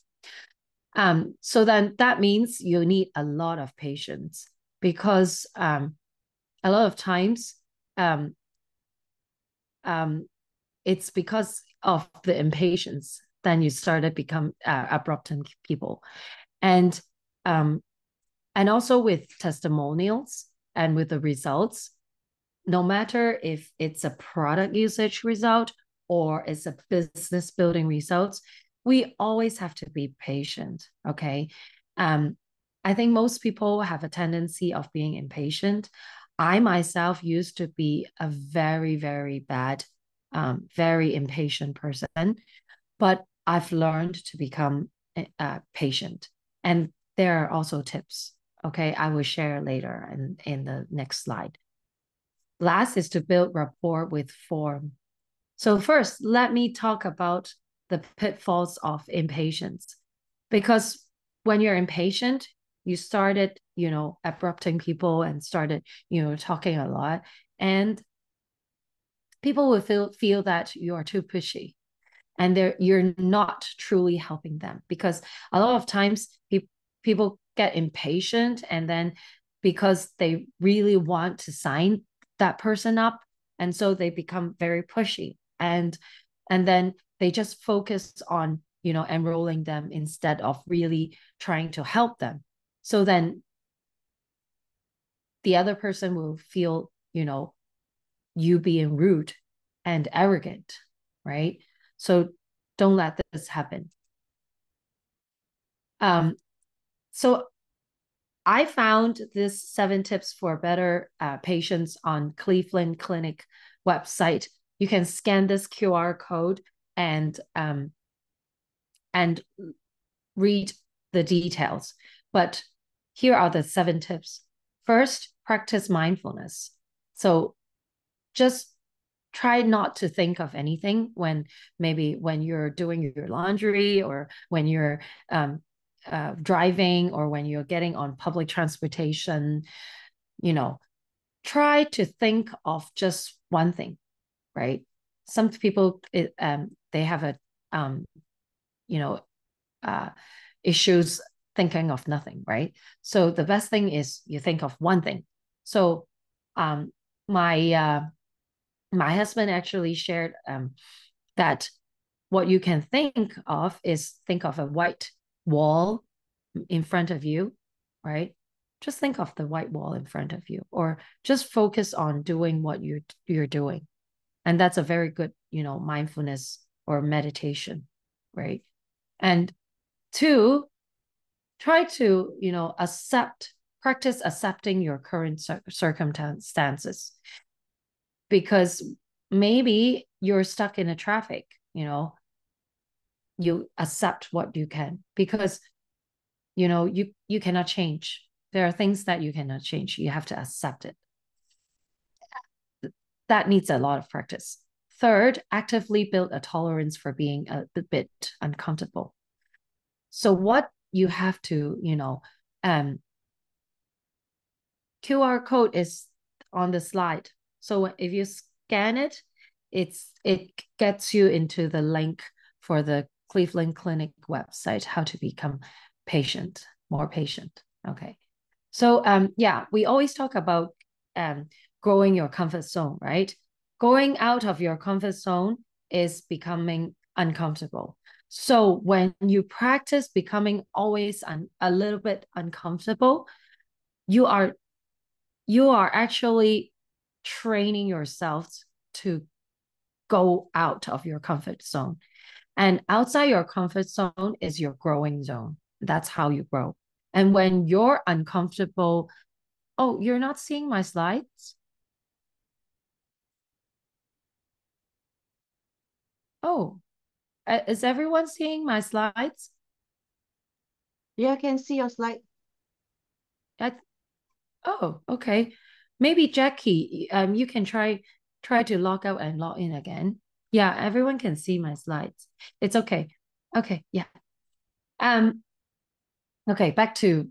[SPEAKER 2] So then that means you need a lot of patience, because a lot of times um, um, it's because of the impatience then you started become abrupting people. And um, and also with testimonials and with the results, no matter if it's a product usage result or it's a business building results, we always have to be patient. Okay. Um, I think most people have a tendency of being impatient. I myself used to be a very, very bad, very impatient person, but I've learned to become patient. And there are also tips. Okay. I will share later in the next slide. Last is to build rapport with form. So first, let me talk about the pitfalls of impatience. Because when you're impatient, you started, abrupting people and started, talking a lot. And people will feel that you are too pushy, and you're not truly helping them, because a lot of times people get impatient, and then because they really want to sign that person up, and so they become very pushy, and then they just focus on enrolling them instead of really trying to help them. So then the other person will feel you being rude and arrogant, right? So don't let this happen. So I found this 7 tips for better patients on Cleveland Clinic website. You can scan this QR code and and read the details. But here are the 7 tips. First, practice mindfulness. So just try not to think of anything when you're doing your laundry, or when you're driving, or when you're getting on public transportation. Try to think of just one thing, right? Some people they have a you know uh, issues thinking of nothing, right? So the best thing is you think of one thing. So um, my my husband actually shared that what you can think of a white wall in front of you, right? Just think of the white wall in front of you, or just focus on doing what you're doing. And that's a very good, mindfulness or meditation, right? And two, try to, practice accepting your current circumstances, because maybe you're stuck in a traffic, you accept what you can, because you cannot change. There are things that you cannot change. You have to accept it. That needs a lot of practice. Third, actively build a tolerance for being a bit uncomfortable. So what you have to, QR code is on the slide. So if you scan it, it gets you into the link for the Cleveland Clinic website, how to become more patient. Okay. So yeah, we always talk about growing your comfort zone, right? Going out of your comfort zone is becoming uncomfortable. So when you practice becoming always a little bit uncomfortable, you are actually training yourself to go out of your comfort zone. And outside your comfort zone is your growing zone. That's how you grow. And when you're uncomfortable, oh, you're not seeing my slides? Oh, is everyone seeing my slides?
[SPEAKER 1] Yeah, I can see your slide.
[SPEAKER 2] I, oh, okay. Maybe Jackie, you can try to log out and log in again. Yeah, everyone can see my slides. It's okay. Okay, yeah. Um, okay, back to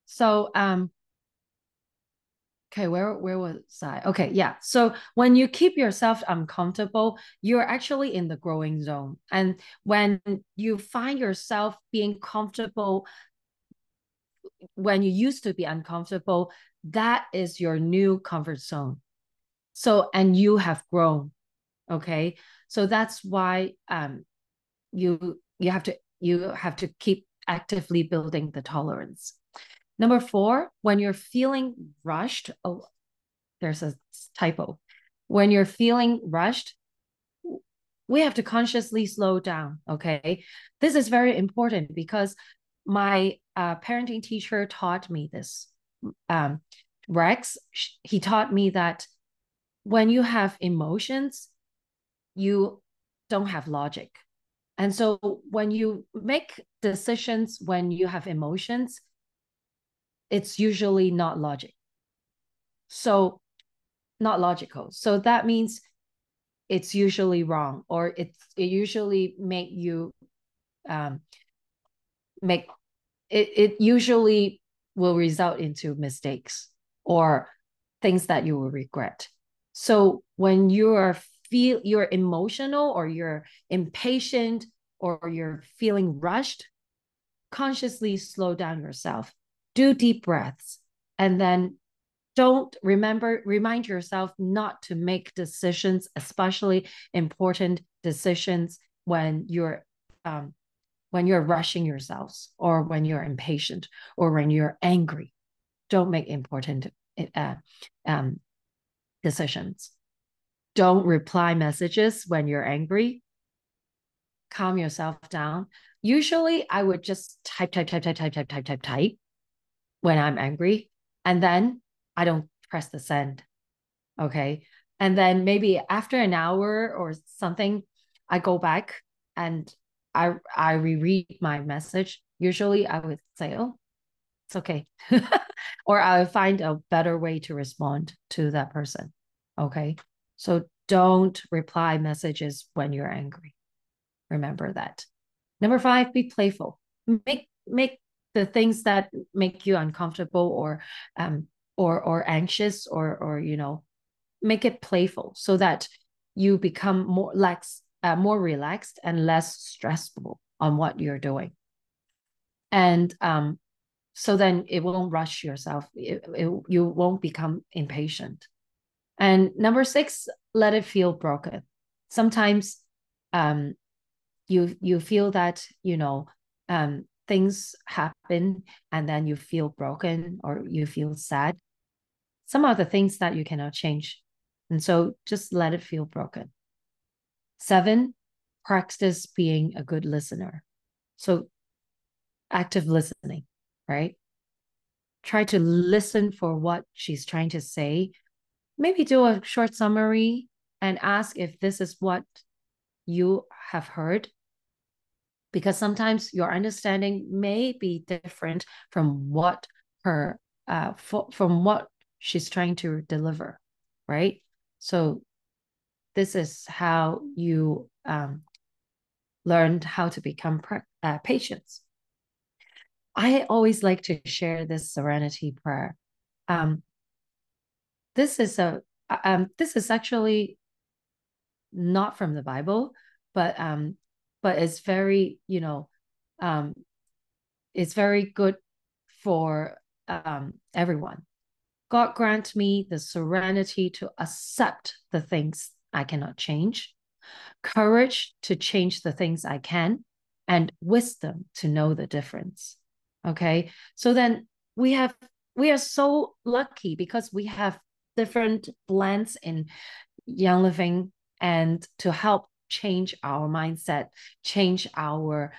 [SPEAKER 2] so okay, where was I? Okay, yeah. So when you keep yourself uncomfortable, you're actually in the growing zone. And when you find yourself being comfortable when you used to be uncomfortable, that is your new comfort zone. So and you have grown. Okay. So that's why you have to keep actively building the tolerance. Number 4, when you're feeling rushed, oh, there's a typo. When you're feeling rushed, we have to consciously slow down. Okay. This is very important because my parenting teacher taught me this. Um, Rex, he taught me that when you have emotions, you don't have logic. And so when you make decisions when you have emotions, it's usually not logic. So not logical. So that means it's usually wrong, or it usually make you make it usually will result into mistakes or things that you will regret. So when you're emotional or you're impatient or you're feeling rushed, consciously slow down yourself, do deep breaths, and then remind yourself not to make decisions, especially important decisions when you're rushing yourselves or when you're impatient or when you're angry. Don't make important uh, um, decisions. Don't reply messages when you're angry. Calm yourself down. Usually I would just type when I'm angry. And then I don't press the send. Okay. And then maybe after an hour or something, I go back and I reread my message. Usually I would say, oh, it's okay. Or I would find a better way to respond to that person. Okay. So don't reply messages when you're angry. Remember that. Number 5, be playful. Make the things that make you uncomfortable or anxious or make it playful so that you become more relaxed and less stressful on what you're doing. And so then it won't rush yourself. You won't become impatient. And number 6, let it feel broken. Sometimes um, you feel that things happen and then you feel broken or you feel sad. Some are the things that you cannot change, and so just let it feel broken. 7, practice being a good listener. So active listening, right? Try to listen for what she's trying to say. Maybe do a short summary and ask if this is what you have heard, because sometimes your understanding may be different from what from what she's trying to deliver, right? So this is how you learned how to become patient. I always like to share this serenity prayer. Um, this is actually not from the Bible, but it's very, um, it's very good for everyone. God grant me the serenity to accept the things I cannot change, courage to change the things I can, and wisdom to know the difference. Okay. So then we are so lucky because we have different blends in Young Living and to help change our mindset, change our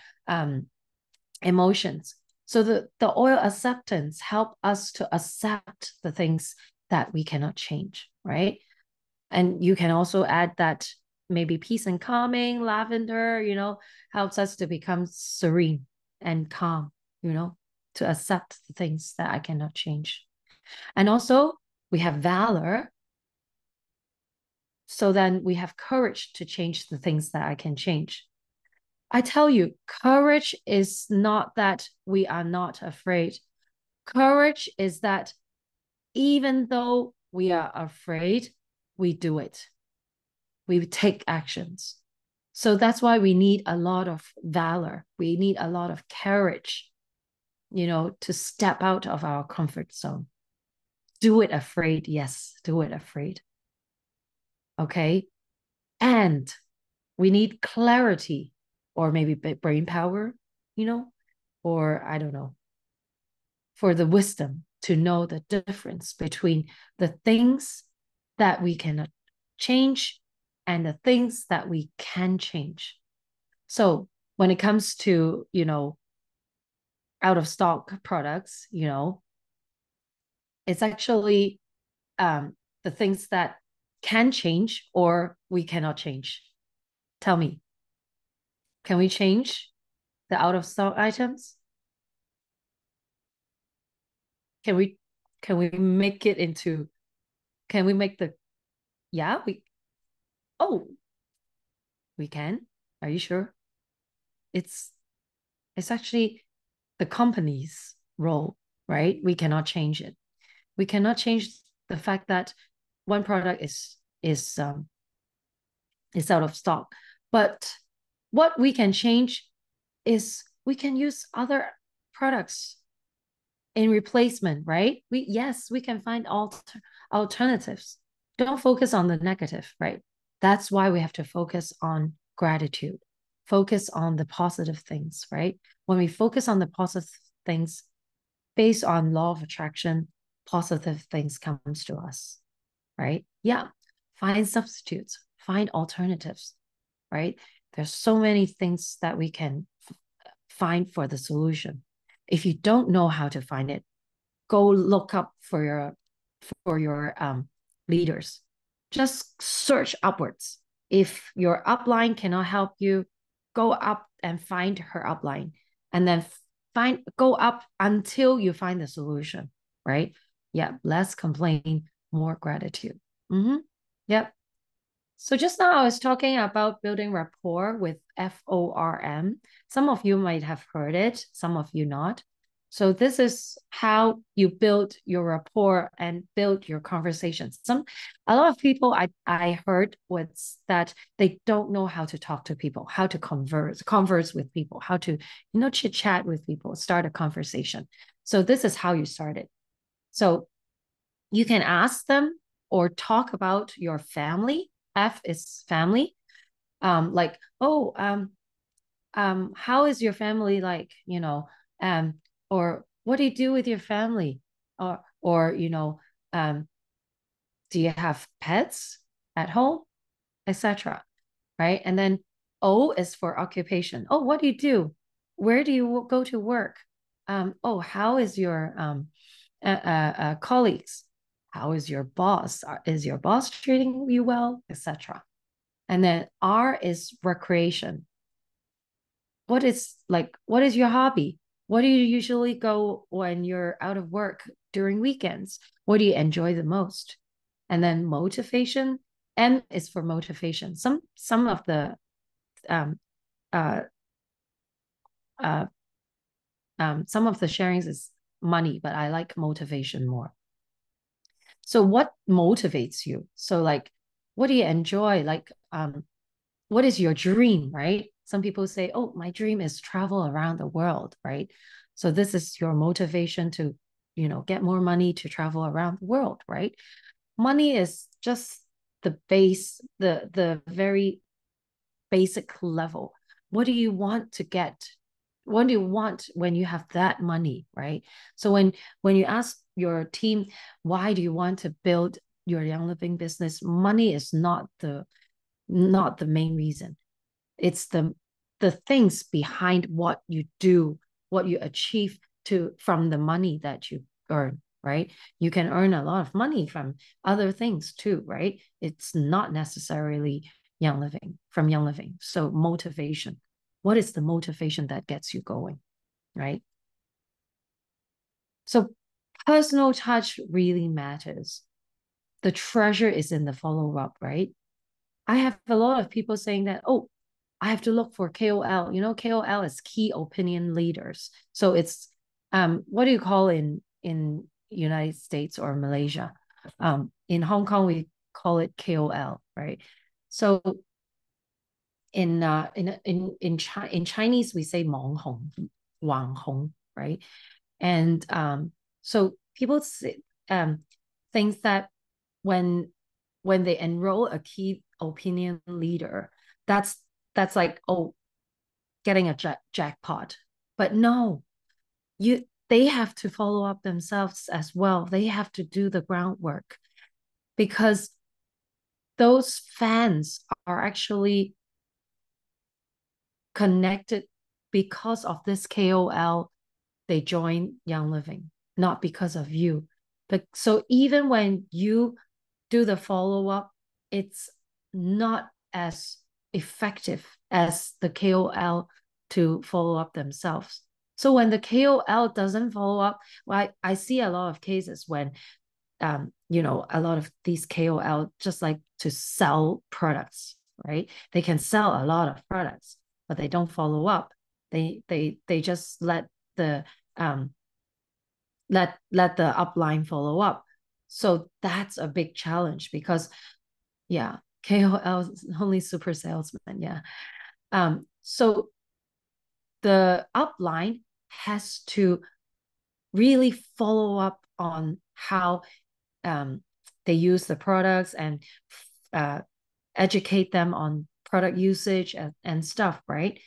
[SPEAKER 2] emotions. So the oil acceptance help us to accept the things that we cannot change, right? And you can also add that maybe peace and calming, lavender, helps us to become serene and calm, to accept the things that I cannot change. And also we have valor. So then we have courage to change the things that I can change. I tell you, courage is not that we are not afraid. Courage is that even though we are afraid, we do it. We take actions. So that's why we need a lot of valor. We need a lot of courage, to step out of our comfort zone. Do it afraid. Yes, do it afraid. Okay. And we need clarity or maybe brain power, or I don't know, for the wisdom to know the difference between the things that we cannot change and the things that we can change. So when it comes to, out of stock products, it's actually the things that can change or we cannot change. Tell me, can we change the out of stock items? Can we make it into, can we make the, yeah, oh, we can. Are you sure? It's actually the company's role, right? We cannot change it. We cannot change the fact that one product is out of stock. But what we can change is we can use other products in replacement, right? We can find alternatives. Don't focus on the negative, right? That's why we have to focus on gratitude, focus on the positive things, right? When we focus on the positive things based on law of attraction, positive things comes to us, right? Yeah. Find substitutes, find alternatives, right? There's so many things that we can find for the solution. If you don't know how to find it, go look up for your leaders. Just search upwards. If your upline cannot help you, go up and find her upline, and then go up until you find the solution. Right? Yeah. Less complain, more gratitude. Mm-hmm. Yep. So just now I was talking about building rapport with FORM. Some of you might have heard it, some of you not. So this is how you build your rapport and build your conversations. A lot of people I heard was that they don't know how to talk to people, how to converse with people, how to, chit chat with people, start a conversation. So this is how you start it. So you can ask them or talk about your family. F is family. Like, oh, how is your family like, or what do you do with your family? Or, do you have pets at home, etc. Right? And then O is for occupation. Oh, what do you do? Where do you go to work? Oh, how is your colleagues? How is your boss? Is your boss treating you well, etc. And then R is recreation. What is your hobby? What do you usually go when you're out of work during weekends? What do you enjoy the most? And then motivation. M is for motivation. Some of the uh, uh, some of the sharings is money, but I like motivation more. So what motivates you? So like, what do you enjoy? Like, what is your dream, right? Some people say, oh, my dream is travel around the world, right? So this is your motivation to, get more money to travel around the world, right? Money is just the base, the very basic level. What do you want to get? What do you want when you have that money, right? So when you ask your team, why do you want to build your Young Living business? Money is not the main reason. It's the things behind what you do, what you achieve to from the money that you earn, right? You can earn a lot of money from other things too, right? It's not necessarily Young Living. So motivation. What is the motivation that gets you going, right? So personal touch really matters. The treasure is in the follow up, right? I have a lot of people saying that, oh, I have to look for KOL. KOL is key opinion leaders. So it's what do you call in United States or Malaysia? In Hong Kong we call it KOL, right? So in Chinese we say 网红, right? And so people think that when they enroll a key opinion leader, that's like, oh, getting a jackpot. But no, they have to follow up themselves as well. They have to do the groundwork because those fans are actually connected because of this KOL. They join Young Living, not because of you. But so even when you do the follow up, it's not as effective as the KOL to follow up themselves. So when the KOL doesn't follow up, well, I see a lot of cases when a lot of these KOL just like to sell products, right? They can sell a lot of products, but they don't follow up. They just let the upline follow up. So that's a big challenge because yeah, KOL is only super salesman. Yeah. So the upline has to really follow up on how they use the products and uh, educate them on product usage and stuff, right?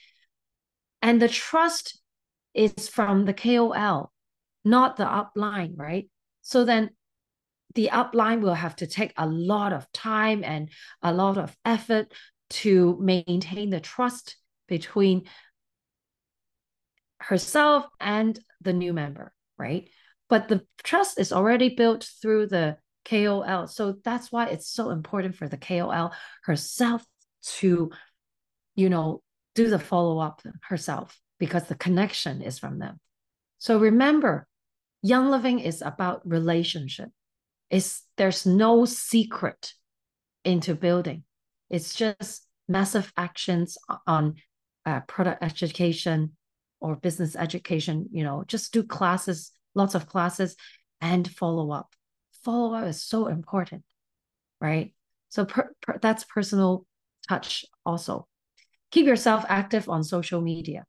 [SPEAKER 2] And the trust is from the KOL, not the upline, right? So then the upline will have to take a lot of time and a lot of effort to maintain the trust between herself and the new member, right? But the trust is already built through the KOL. So that's why it's so important for the KOL herself to, do the follow up herself because the connection is from them. So remember, Young Living is about relationship. There's no secret into building. It's just massive actions on product education or business education. Just do classes, lots of classes, and follow up. Follow up is so important, right? So that's personal touch also. Keep yourself active on social media.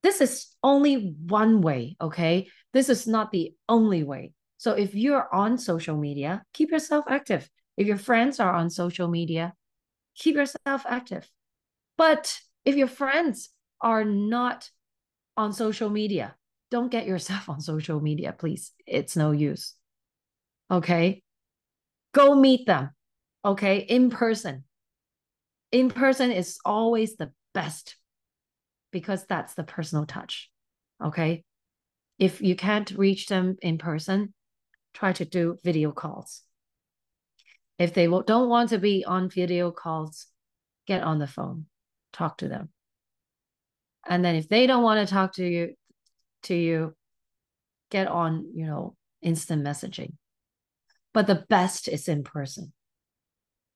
[SPEAKER 2] This is only one way, okay? This is not the only way. So if you're on social media, keep yourself active. If your friends are on social media, keep yourself active. But if your friends are not on social media, don't get yourself on social media, please. It's no use. Okay? Go meet them. Okay? In person. In person is always the best because that's the personal touch. Okay? If you can't reach them in person, try to do video calls. If they don't want to be on video calls, get on the phone, talk to them. And then if they don't want to talk to you, get on, instant messaging. But the best is in person.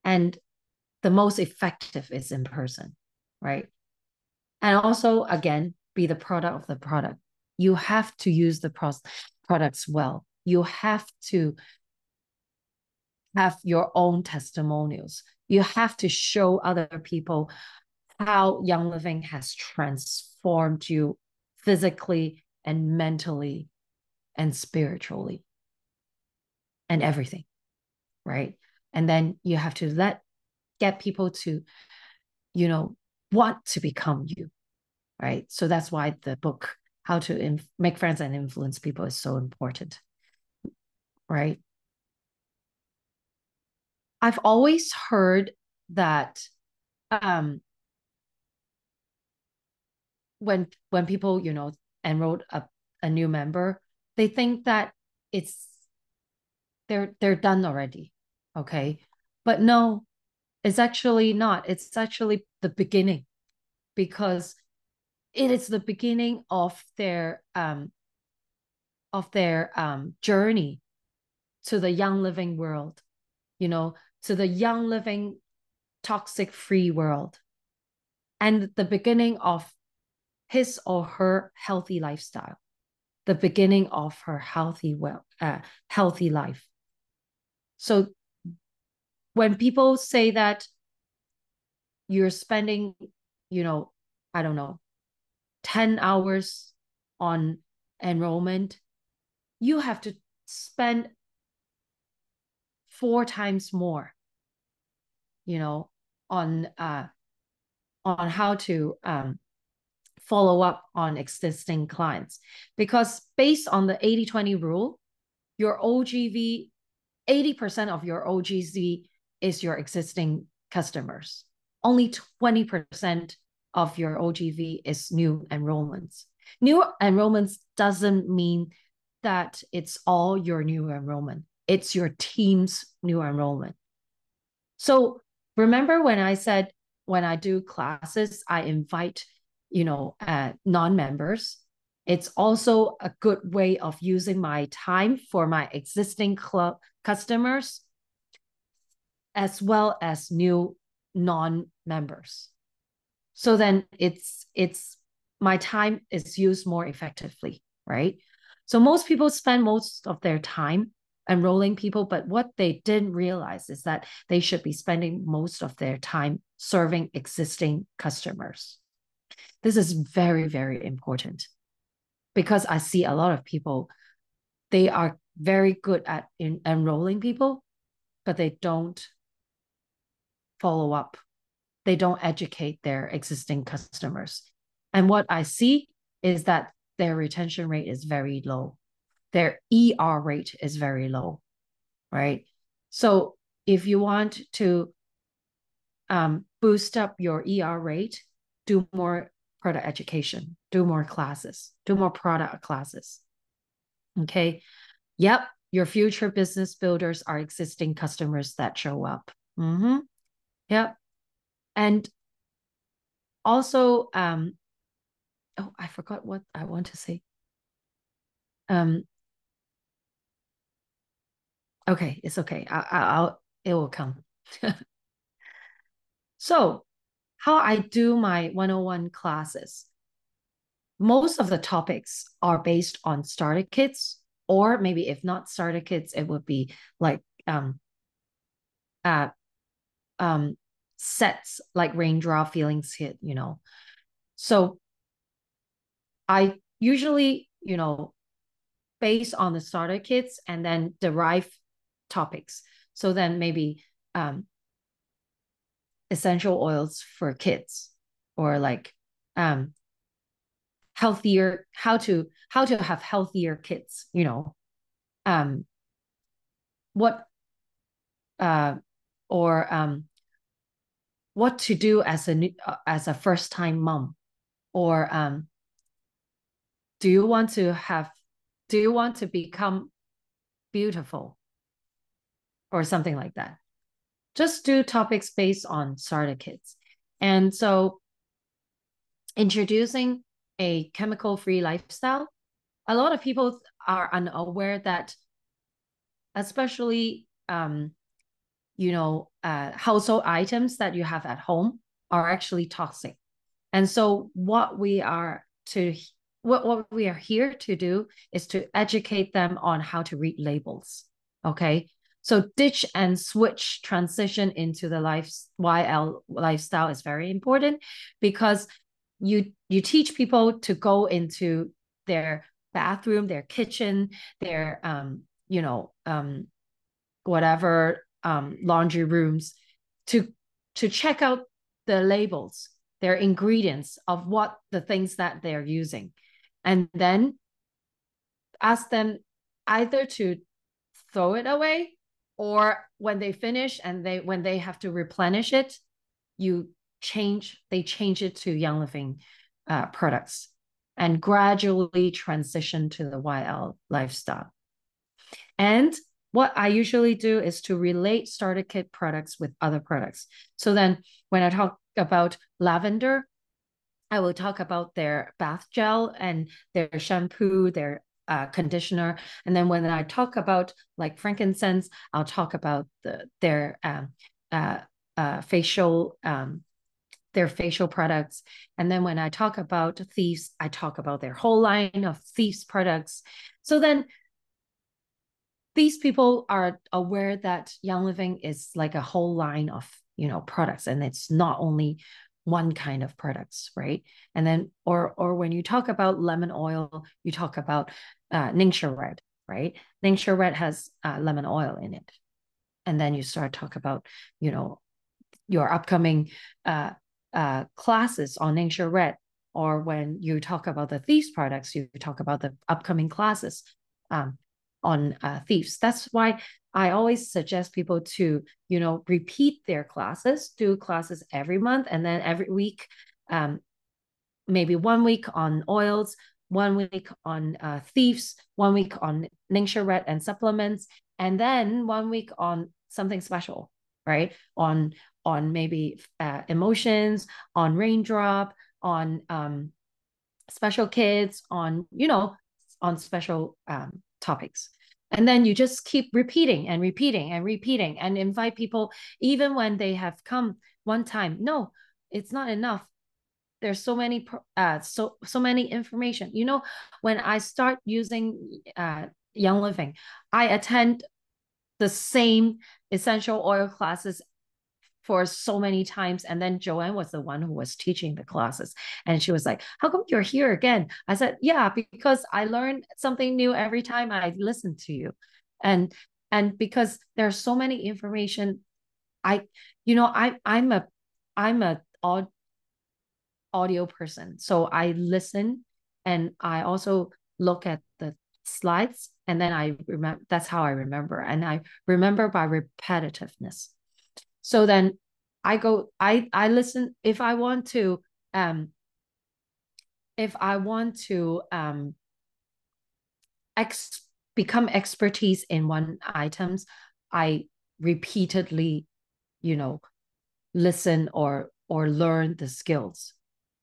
[SPEAKER 2] And the most effective is in person, right? And also, again, be the product of the product. You have to use the products well. You have to have your own testimonials. You have to show other people how Young Living has transformed you physically and mentally and spiritually and everything, right? And then you have to get people to, want to become you, right? So that's why the book, How to Make Friends and Influence People, is so important, right? I've always heard that um, when people, enrolled a new member, they think that it's they're done already. Okay. But no, it's actually not. It's actually the beginning, because it is the beginning of their journey to the Young Living world, to the Young Living toxic free world, and the beginning of his or her healthy lifestyle, the beginning of her healthy life. So when people say that you're spending, I don't know, 10 hours on enrollment, you have to spend 4 times more, you know, on how to follow up on existing clients. Because based on the 80-20 rule, your OGV, 80% of your OGZ is your existing customers. Only 20% of your OGV is new enrollments. New enrollments doesn't mean that it's all your new enrollment. It's your team's new enrollment. So remember when I said, when I do classes, I invite, non-members. It's also a good way of using my time for my existing club customers, as well as new non-members. So then it's my time is used more effectively, right? So most people spend most of their time enrolling people, but what they didn't realize is that they should be spending most of their time serving existing customers. This is very, very important, because I see a lot of people, they are very good at enrolling people, but they don't follow up. They don't educate their existing customers. And what I see is that their retention rate is very low. Their ER rate is very low, right? So if you want to boost up your ER rate, do more product education, do more classes, do more product classes. Okay. Yep. Your future business builders are existing customers that show up. Mm-hmm. Yep. And also, oh, I forgot what I want to say. Um, okay, it's okay. It will come. So, how I do my 101 classes. Most of the topics are based on starter kits, or maybe if not starter kits, it would be like uh sets like raindrop feelings hit, So I usually, based on the starter kits and then derive topics. So then maybe essential oils for kids, or like healthier, how to have healthier kids, what uh or what to do as a first time mom, or do you want to become beautiful, or something like that. Just do topics based on starter kits. And so introducing a chemical free lifestyle, a lot of people are unaware that, especially household items that you have at home are actually toxic. And so what we are here to do is to educate them on how to read labels. Okay. So ditch and switch transition into the YL lifestyle is very important, because you teach people to go into their bathroom, their kitchen, their whatever laundry rooms, to check out the labels, their ingredients of what the things that they're using, and then ask them either to throw it away, or when they finish and when they have to replenish it, they change it to Young Living products, and gradually transition to the YL lifestyle. And what I usually do is to relate starter kit products with other products. So then when I talk about lavender, I will talk about their bath gel and their shampoo, their conditioner. And then when I talk about like frankincense, I'll talk about their facial products. And then when I talk about Thieves, I talk about their whole line of Thieves products. So then these people are aware that Young Living is like a whole line of, products, and it's not only one kind of products, right? And then, or when you talk about lemon oil, you talk about Ningxia Red, right? Ningxia Red has lemon oil in it. And then you start talk about, your upcoming classes on Ningxia Red. Or when you talk about the Thieves products, you talk about the upcoming classes on Thieves. That's why I always suggest people to, repeat their classes, do classes every month, and then every week, maybe 1 week on oils, 1 week on Thieves, 1 week on Ningxia Red and supplements, and then 1 week on something special, right? On maybe emotions, on raindrop, on special kids, on on special topics. And then you just keep repeating and repeating and repeating, and invite people, even when they have come one time. No, it's not enough. There's so many so many information. When I start using Young Living, I attend the same essential oil classes for so many times. And then Joanne was the one who was teaching the classes. And she was like, how come you're here again? I said, yeah, because I learn something new every time I listen to you. And because there's so many information, I'm a audio person. So I listen, and I also look at the slides, and then I remember. That's how I remember. And I remember by repetitiveness. So then I listen. If I want to become expertise in one items, I repeatedly, listen or learn the skills.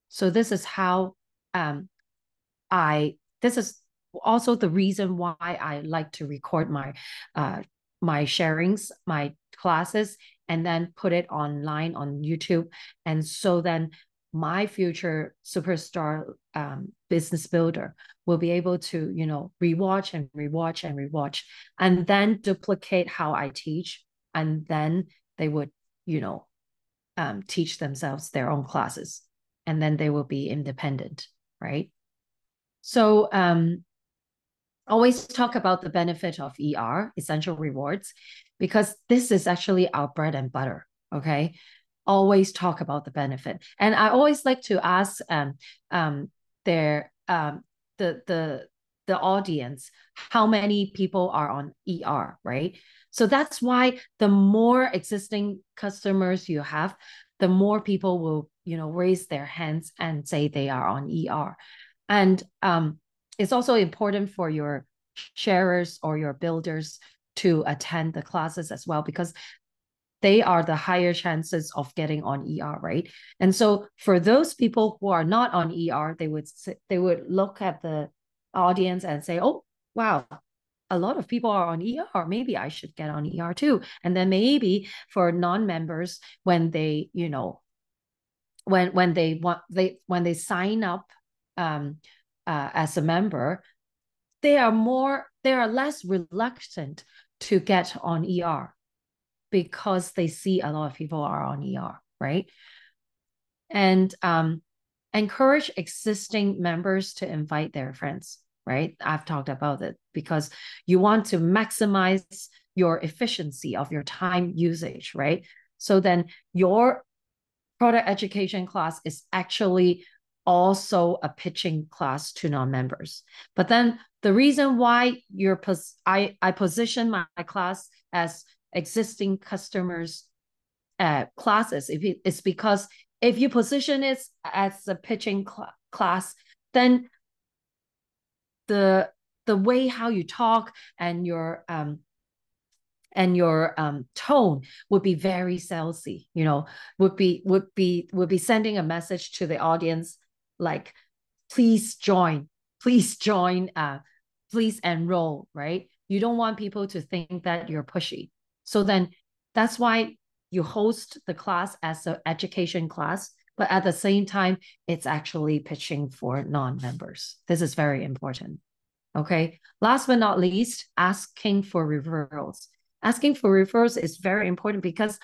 [SPEAKER 2] So this is how this is also the reason why I like to record my sharings, my classes, and then put it online on YouTube. And so then my future superstar business builder will be able to, rewatch and rewatch and rewatch, and then duplicate how I teach. And then they would, teach themselves their own classes, and then they will be independent, right? So always talk about the benefit of essential rewards, because this is actually our bread and butter. Okay, always talk about the benefit. And I always like to ask their the audience, how many people are on right? So that's why the more existing customers you have, the more people will, raise their hands and say they are on And it's also important for your sharers or your builders to attend the classes as well, because they are the higher chances of getting on right? And so for those people who are not on they would look at the audience and say, oh, wow, a lot of people are on maybe I should get on too. And then maybe for non-members, when they, when they sign up as a member, they are less reluctant to get on ER because they see a lot of people are on ER, right? And encourage existing members to invite their friends, right? I've talked about it because you want to maximize your efficiency of your time usage, right? So then your product education class is actually also a pitching class to non-members. But then the reason why I position my class as existing customers classes it's because if you position it as a pitching class, then the way how you talk and your tone would be very salesy, you know, would be sending a message to the audience like, please join, please join, please enroll, right? You don't want people to think that you're pushy. So then that's why you host the class as an education class, but at the same time, it's actually pitching for non-members. This is very important. Okay. Last but not least, asking for referrals. Asking for referrals is very important because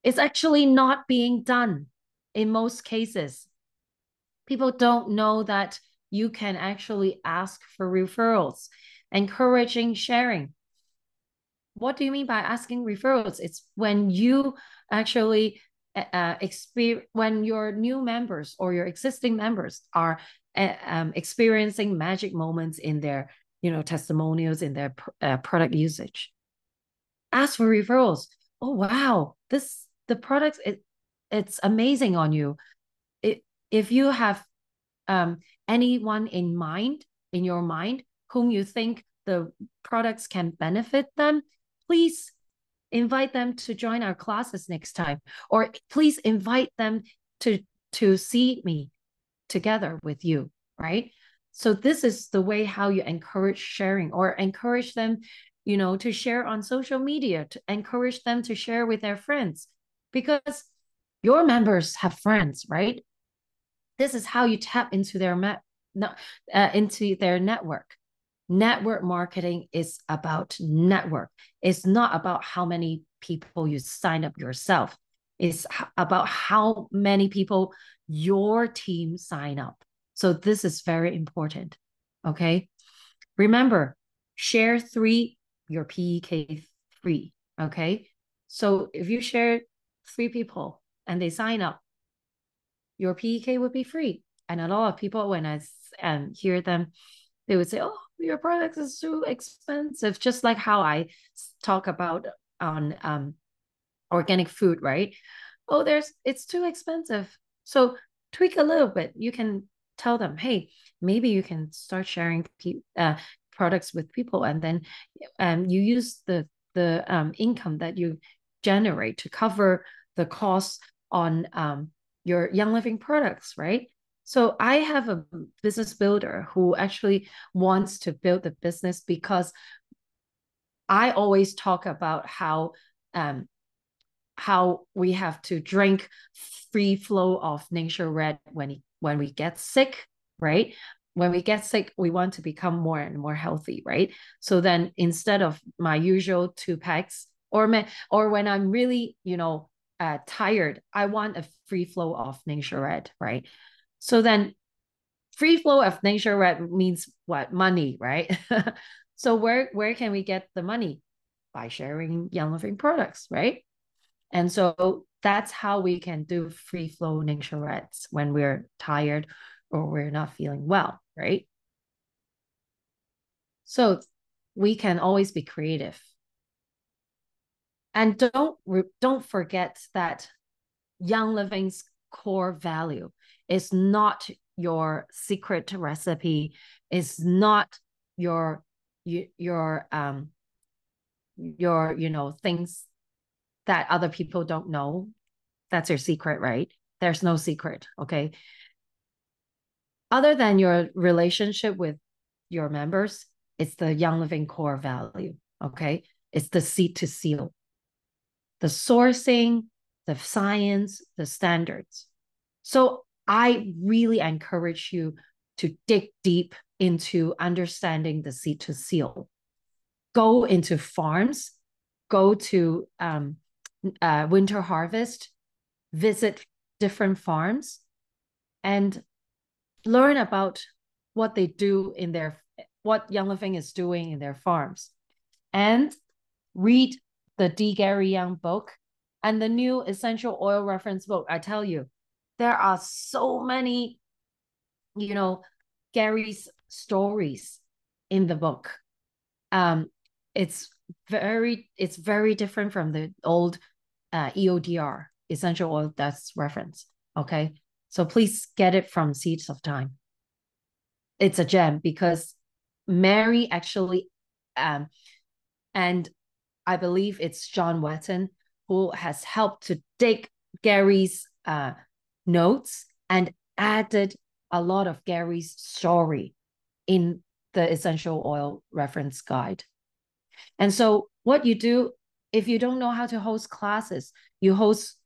[SPEAKER 2] it's actually not being done in most cases. People don't know that you can actually ask for referrals, encouraging sharing. What do you mean by asking referrals? It's when you actually when your new members or your existing members are experiencing magic moments in their, you know, testimonials in their product usage. Ask for referrals. Oh wow, the product it's amazing on you. If you have anyone in your mind whom you think the products can benefit them, please invite them to join our classes next time, or please invite them to see me together with you, right? So this is the way how you encourage sharing, or encourage them, you know, to share on social media, to encourage them to share with their friends, because your members have friends, right? This is how you tap into their into their network. Network marketing is about network. It's not about how many people you sign up yourself. It's about how many people your team sign up. So this is very important. Okay. Remember, share 3, your PEK 3. Okay. So if you share 3 people and they sign up, your PEK would be free. And a lot of people, when I hear them, they would say, oh, your products is too expensive. Just like how I talk about on organic food, right? Oh, it's too expensive. So tweak a little bit. You can tell them, hey, maybe you can start sharing products with people, and then you use the income that you generate to cover the costs on your Young Living products, right? So I have a business builder who actually wants to build the business because I always talk about how we have to drink free flow of nature red when we get sick, right? When we get sick, we want to become more and more healthy, right? So then instead of my usual 2 packs, or when I'm really, you know, tired, I want a free flow of nature red, right? So then free flow of nature red means what? Money, right? So where can we get the money? By sharing Young Living products, right? And so that's how we can do free flow nature reds when we're tired or we're not feeling well, right? So we can always be creative. And don't forget that Young Living's core value is not your secret recipe, is not your you know, things that other people don't know. That's your secret, right? There's no secret, okay? Other than your relationship with your members, it's the Young Living core value, okay? It's the seed to seal, the sourcing, the science, the standards. So I really encourage you to dig deep into understanding the seed to seal. go into farms, go to winter harvest, visit different farms, and learn about what they do in their what Young Living is doing in their farms, and read the D. Gary Young book and the new essential oil reference book. I tell you, there are so many, Gary's stories in the book. Um, it's it's very different from the old EODR, essential oil deaths reference. Okay. So please get it from Seeds of Time. It's a gem because Mary actually, and I believe it's John Wetton who has helped to dig Gary's notes and added a lot of Gary's story in the essential oil reference guide. And so what you do, if you don't know how to host classes, you host,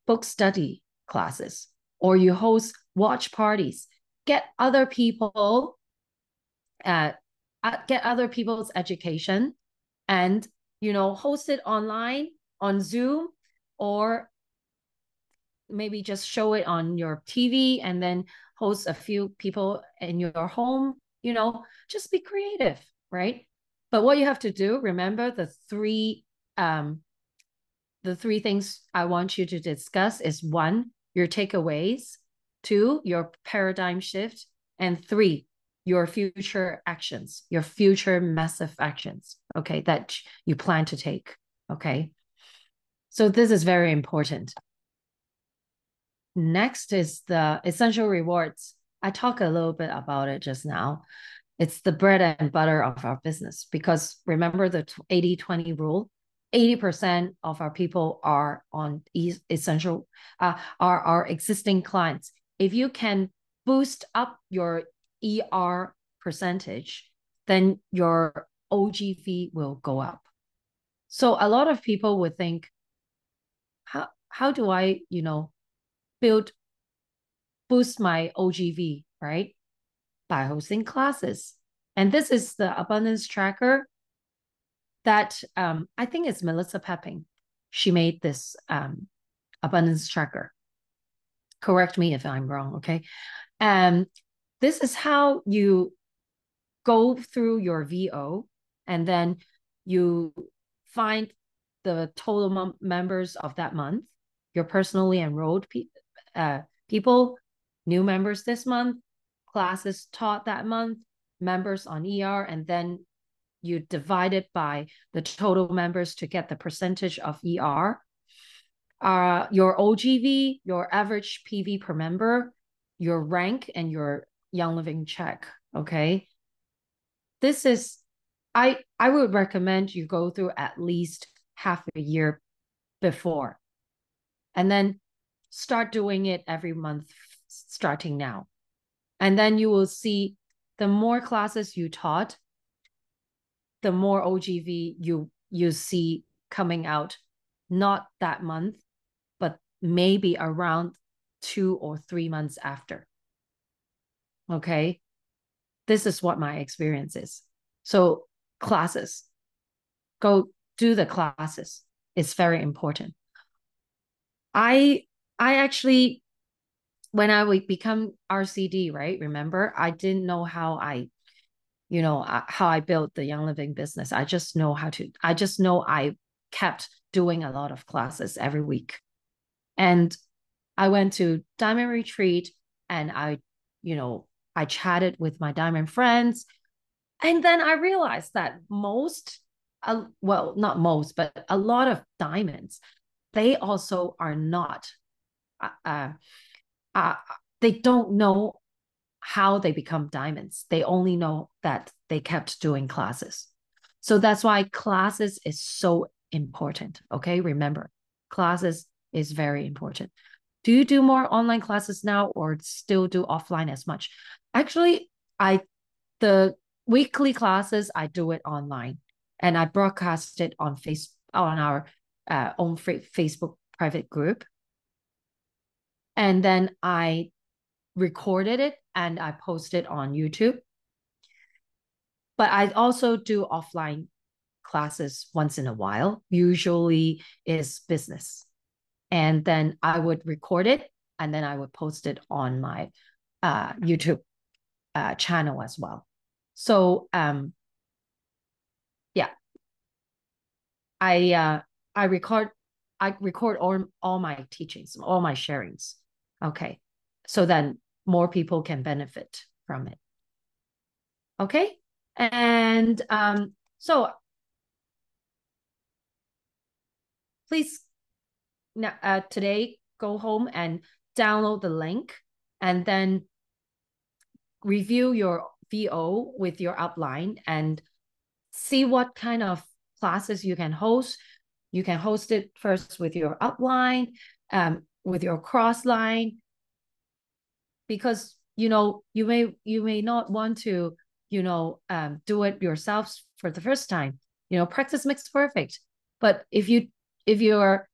[SPEAKER 2] book study classes, or you host watch parties. Get other people, get other people's education, and host it online on Zoom, or maybe just show it on your TV and then host a few people in your home. Just be creative, right? But what you have to do, remember the three things I want you to discuss is: one, your takeaways; two, your paradigm shift; and three, your future actions, your future massive actions, okay, that you plan to take, okay? So this is very important. Next is the essential rewards. I talked a little bit about it just now. It's the bread and butter of our business, because remember the 80-20 rule. 80% of our people are on essential, are our existing clients. If you can boost up your ER percentage, then your OGV will go up. So a lot of people would think, how do I, boost my OGV, right? By hosting classes. And this is the abundance tracker that I think it's Melissa Pepping. She made this abundance tracker. Correct me if I'm wrong, okay? This is how you go through your VO, and then you find the total members of that month, your personally enrolled people, new members this month, classes taught that month, members on ER, and then you divide it by the total members to get the percentage of ER. Your OGV, your average PV per member, your rank, and your Young Living check, okay? This is, I would recommend you go through at least half a year before, and then start doing it every month starting now. And then you will see the more classes you taught, the more OGV you see coming out, not that month, but maybe around 2 or 3 months after. Okay. This is what my experience is. So classes, go do the classes. It's very important. I actually, when I would become RCD, right? Remember, I didn't know how I built the Young Living business. I just know I kept doing a lot of classes every week. And I went to Diamond Retreat, and I chatted with my Diamond friends. And then I realized that not most, but a lot of Diamonds, they also are not, uh, uh, they don't know how they become Diamonds. They only know that they kept doing classes. So that's why classes is so important. Okay. Remember, classes is very important. Do you do more online classes now, or still do offline as much? Actually, the weekly classes, I do it online, and I broadcast it on our own Facebook private group. And then I recorded it and I posted on YouTube. But I also do offline classes once in a while, usually is business. And then I would record it and then I would post it on my YouTube channel as well. So yeah, I uh, I record I record all my teachings, all my sharings. Okay, so then more people can benefit from it. Okay, and so please today go home and download the link and then review your VO with your upline and see what kind of classes you can host. You can host it first with your upline, with your cross line, because you may not want to do it yourself for the first time. Practice makes perfect. But if you're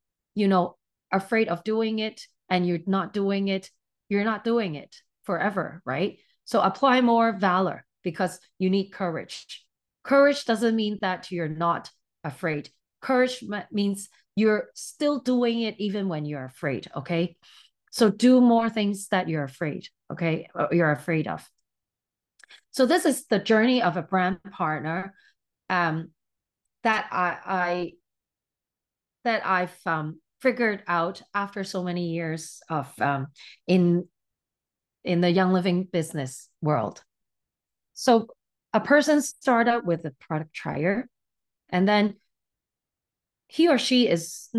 [SPEAKER 2] afraid of doing it and you're not doing it, you're not doing it forever, right? So apply more valor because you need courage. Courage doesn't mean that you're not afraid. Courage means you're still doing it even when you're afraid. Okay, so do more things that you're afraid, okay, you're afraid of. So this is the journey of a brand partner that I've figured out after so many years of in the Young Living business world. So a person started with a product trier, and then he or she is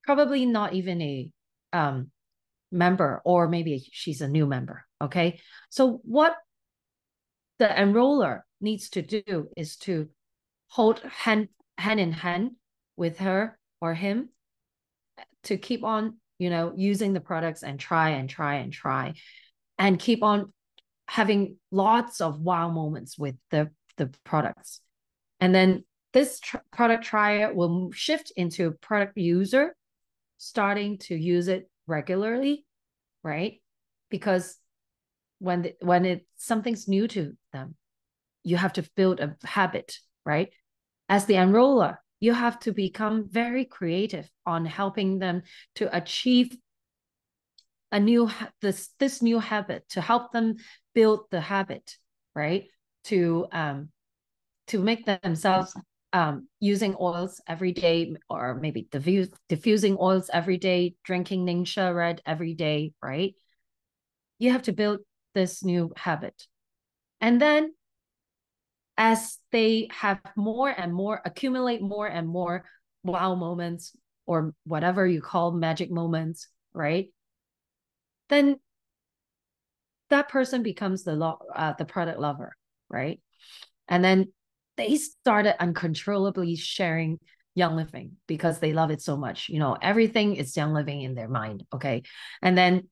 [SPEAKER 2] probably not even a member, or maybe she's a new member. Okay, so what the enroller needs to do is to hold hand in hand with her or him to keep on using the products and try and try and try and keep on having lots of wow moments with the products. And then this product trier will shift into product user, starting to use it regularly, right? Because when something's new to them, you have to build a habit, right? As the enroller, you have to become very creative on helping them to achieve this new habit, to help them build the habit, right? To make themselves using oils every day, or maybe diffusing oils every day, drinking Ningxia Red every day, right? You have to build this new habit. And then as they have more and more, accumulate more and more wow moments, or whatever you call magic moments, right? Then that person becomes the product lover, right? And then they started uncontrollably sharing Young Living because they love it so much. Everything is Young Living in their mind. Okay. And then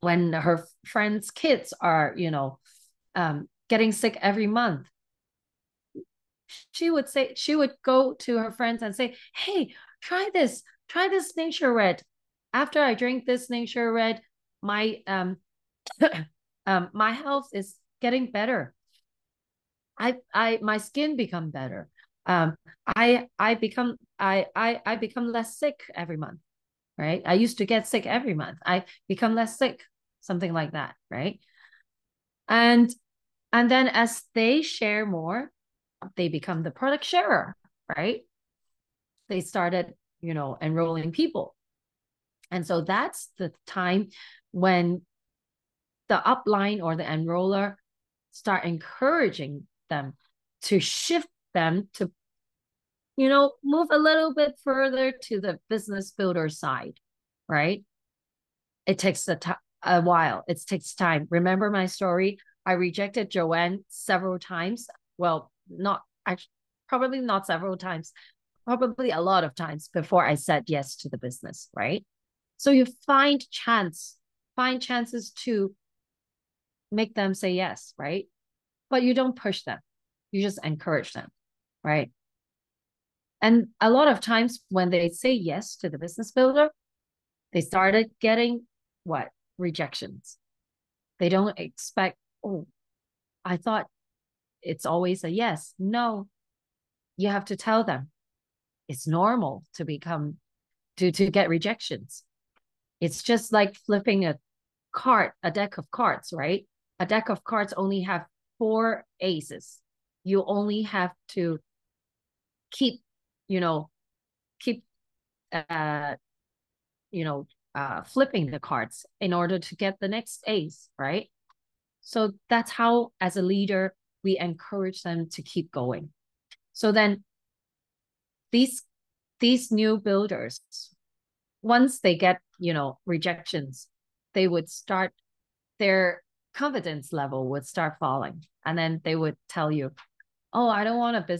[SPEAKER 2] when her friends' kids are, getting sick every month, she would go to her friends and say, hey, try this Ningxia Red. After I drink this Ningxia Red, my my health is getting better. My skin become better. I become less sick every month, right? I used to get sick every month. I become less sick, something like that, right? And then as they share more, they become the product sharer, right? They started, enrolling people. And so that's the time when the upline or the enroller start encouraging them to shift them to, move a little bit further to the business builder side, right? It takes a while. It takes time. Remember my story? I rejected Joanne several times. Well, not actually, probably not several times, probably a lot of times before I said yes to the business, right? So you find chances to make them say yes, right? But you don't push them. You just encourage them, right? And a lot of times when they say yes to the business builder, they started getting what? Rejections. They don't expect, oh, I thought it's always a yes. No, you have to tell them it's normal to get rejections. It's just like flipping a deck of cards, right? A deck of cards only have four aces. You only have to keep, you know, keep, uh, flipping the cards in order to get the next ace, right? So that's how, as a leader, we encourage them to keep going. So then these new builders, once they get, rejections, they would start their confidence level would start falling. And then they would tell you, oh, I don't want to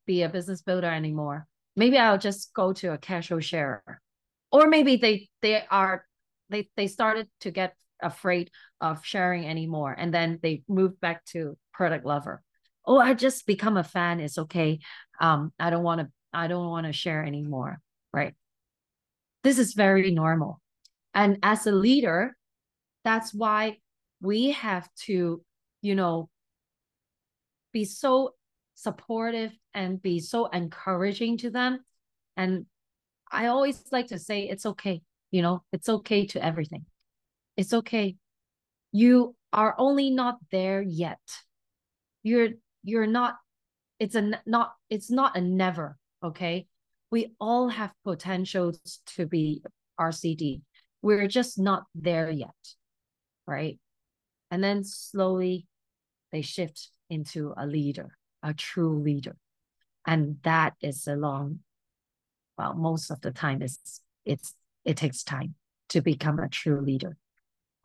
[SPEAKER 2] be a business builder anymore. Maybe I'll just go to a casual sharer. Or maybe they started to get afraid of sharing anymore. And then they moved back to product lover. Oh, I just become a fan. It's okay. I don't want to share anymore. Right. This is very normal. And as a leader, that's why we have to, you know, be so supportive and be so encouraging to them. And I always like to say, it's okay. It's okay to everything. It's okay. You are only not there yet. You're not, it's not a never. Okay. We all have potentials to be RCD. We're just not there yet. Right. And then slowly they shift into a leader, a true leader. And that is most of the time it takes time to become a true leader.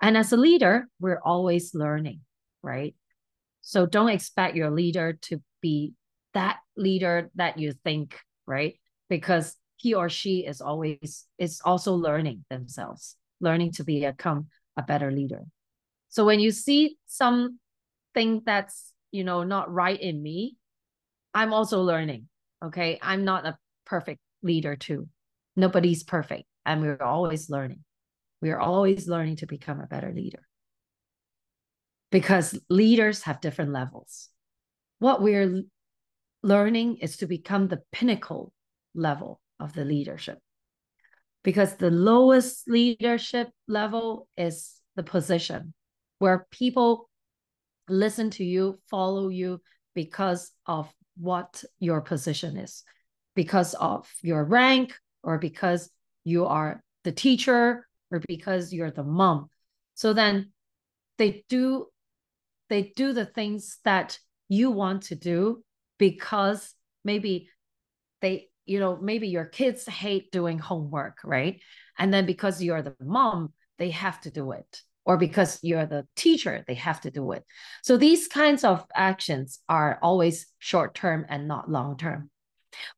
[SPEAKER 2] And as a leader, we're always learning, right? So don't expect your leader to be that leader that you think, right? Because he or she is also learning themselves, learning to become a better leader. So when you see something that's, not right in me, I'm also learning. Okay. I'm not a perfect leader too. Nobody's perfect. And we're always learning. We're always learning to become a better leader because leaders have different levels. What we're learning is to become the pinnacle level of the leadership, because the lowest leadership level is the position where people listen to you, follow you because of what your position is, because of your rank, or because you are the teacher, or because you're the mom. So then they do the things that you want to do because maybe maybe your kids hate doing homework, right? And then because you're the mom, they have to do it. Or because you're the teacher, they have to do it. So these kinds of actions are always short-term and not long-term.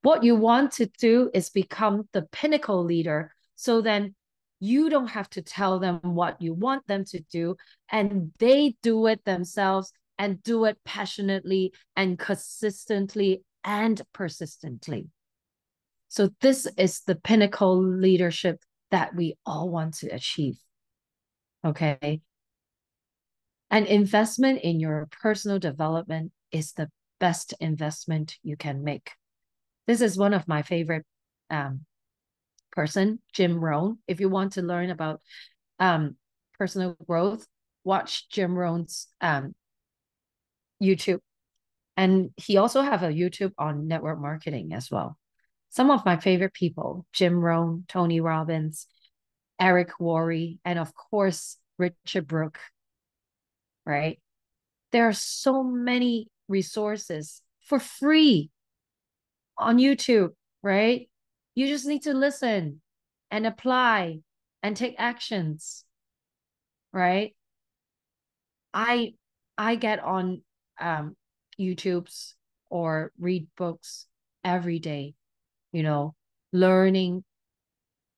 [SPEAKER 2] What you want to do is become the pinnacle leader. So then you don't have to tell them what you want them to do, and they do it themselves and do it passionately and consistently and persistently. So this is the pinnacle leadership that we all want to achieve. Okay. And investment in your personal development is the best investment you can make. This is one of my favorite person, Jim Rohn. If you want to learn about personal growth, watch Jim Rohn's YouTube. And he also have a YouTube on network marketing as well. Some of my favorite people, Jim Rohn, Tony Robbins, Eric Worre, and of course, Richard Brooke, right? There are so many resources for free on YouTube, right? You just need to listen and apply and take actions, right? I I get on YouTube's or read books every day, learning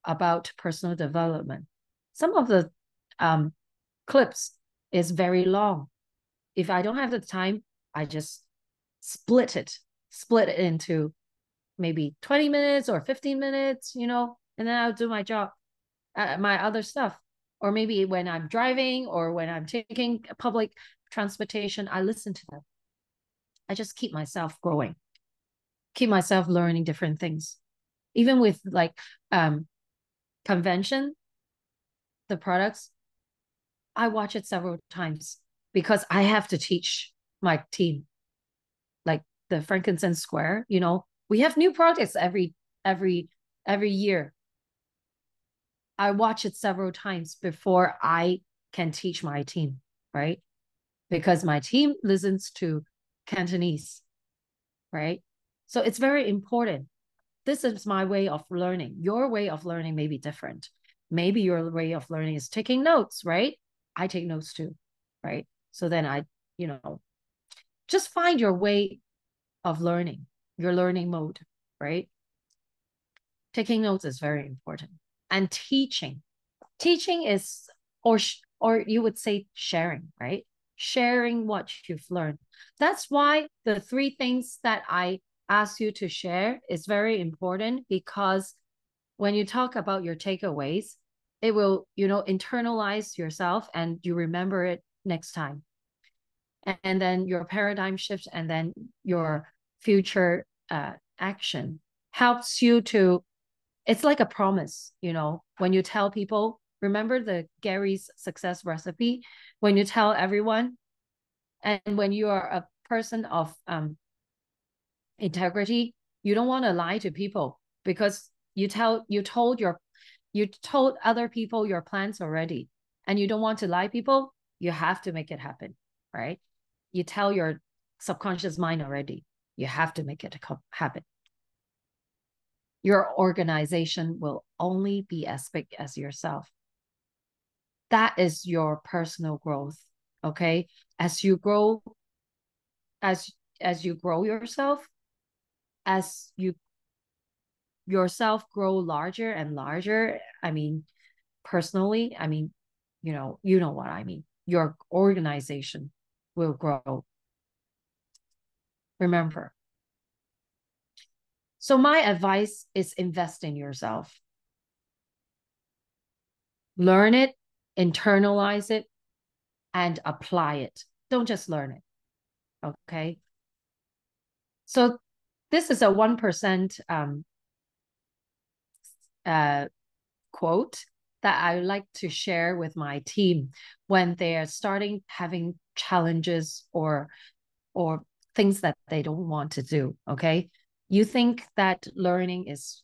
[SPEAKER 2] about personal development. Some of the clips is very long. If I don't have the time, I just split it into maybe 20 minutes or 15 minutes, and then I'll do my job, my other stuff. Or maybe when I'm driving or when I'm taking public transportation, I listen to them. I just keep myself growing, keep myself learning different things. Even with like convention, the products, I watch it several times because I have to teach my team, like the frankincense square, we have new projects every every year. I watch it several times before I can teach my team, right? Because my team listens to Cantonese, right? So it's very important. This is my way of learning. Your way of learning may be different. Maybe your way of learning is taking notes, right? I take notes too, right? So then just find your way of learning, your learning mode, right? Taking notes is very important. And teaching is, or you would say sharing, right? Sharing what you've learned. That's why the three things that I ask you to share is very important, because when you talk about your takeaways, it will, internalize yourself and you remember it next time. And then your paradigm shifts, and then your future action helps you to, it's like a promise, when you tell people, remember the Gary's success recipe, when you tell everyone, and when you are a person of integrity, you don't want to lie to people, because you told other people your plans already, and you don't want to lie people, you have to make it happen, right? You tell your subconscious mind already, you have to make it happen. Your organization will only be as big as yourself. That is your personal growth. Okay. As you grow, as you grow yourself, as you yourself grow larger and larger, I mean, personally, I mean, you know what I mean. Your organization will grow. Remember. So my advice is invest in yourself. Learn it, internalize it, and apply it. Don't just learn it. Okay. So this is a 1% quote that I like to share with my team when they are starting having challenges or things that they don't want to do. Okay. You think that learning is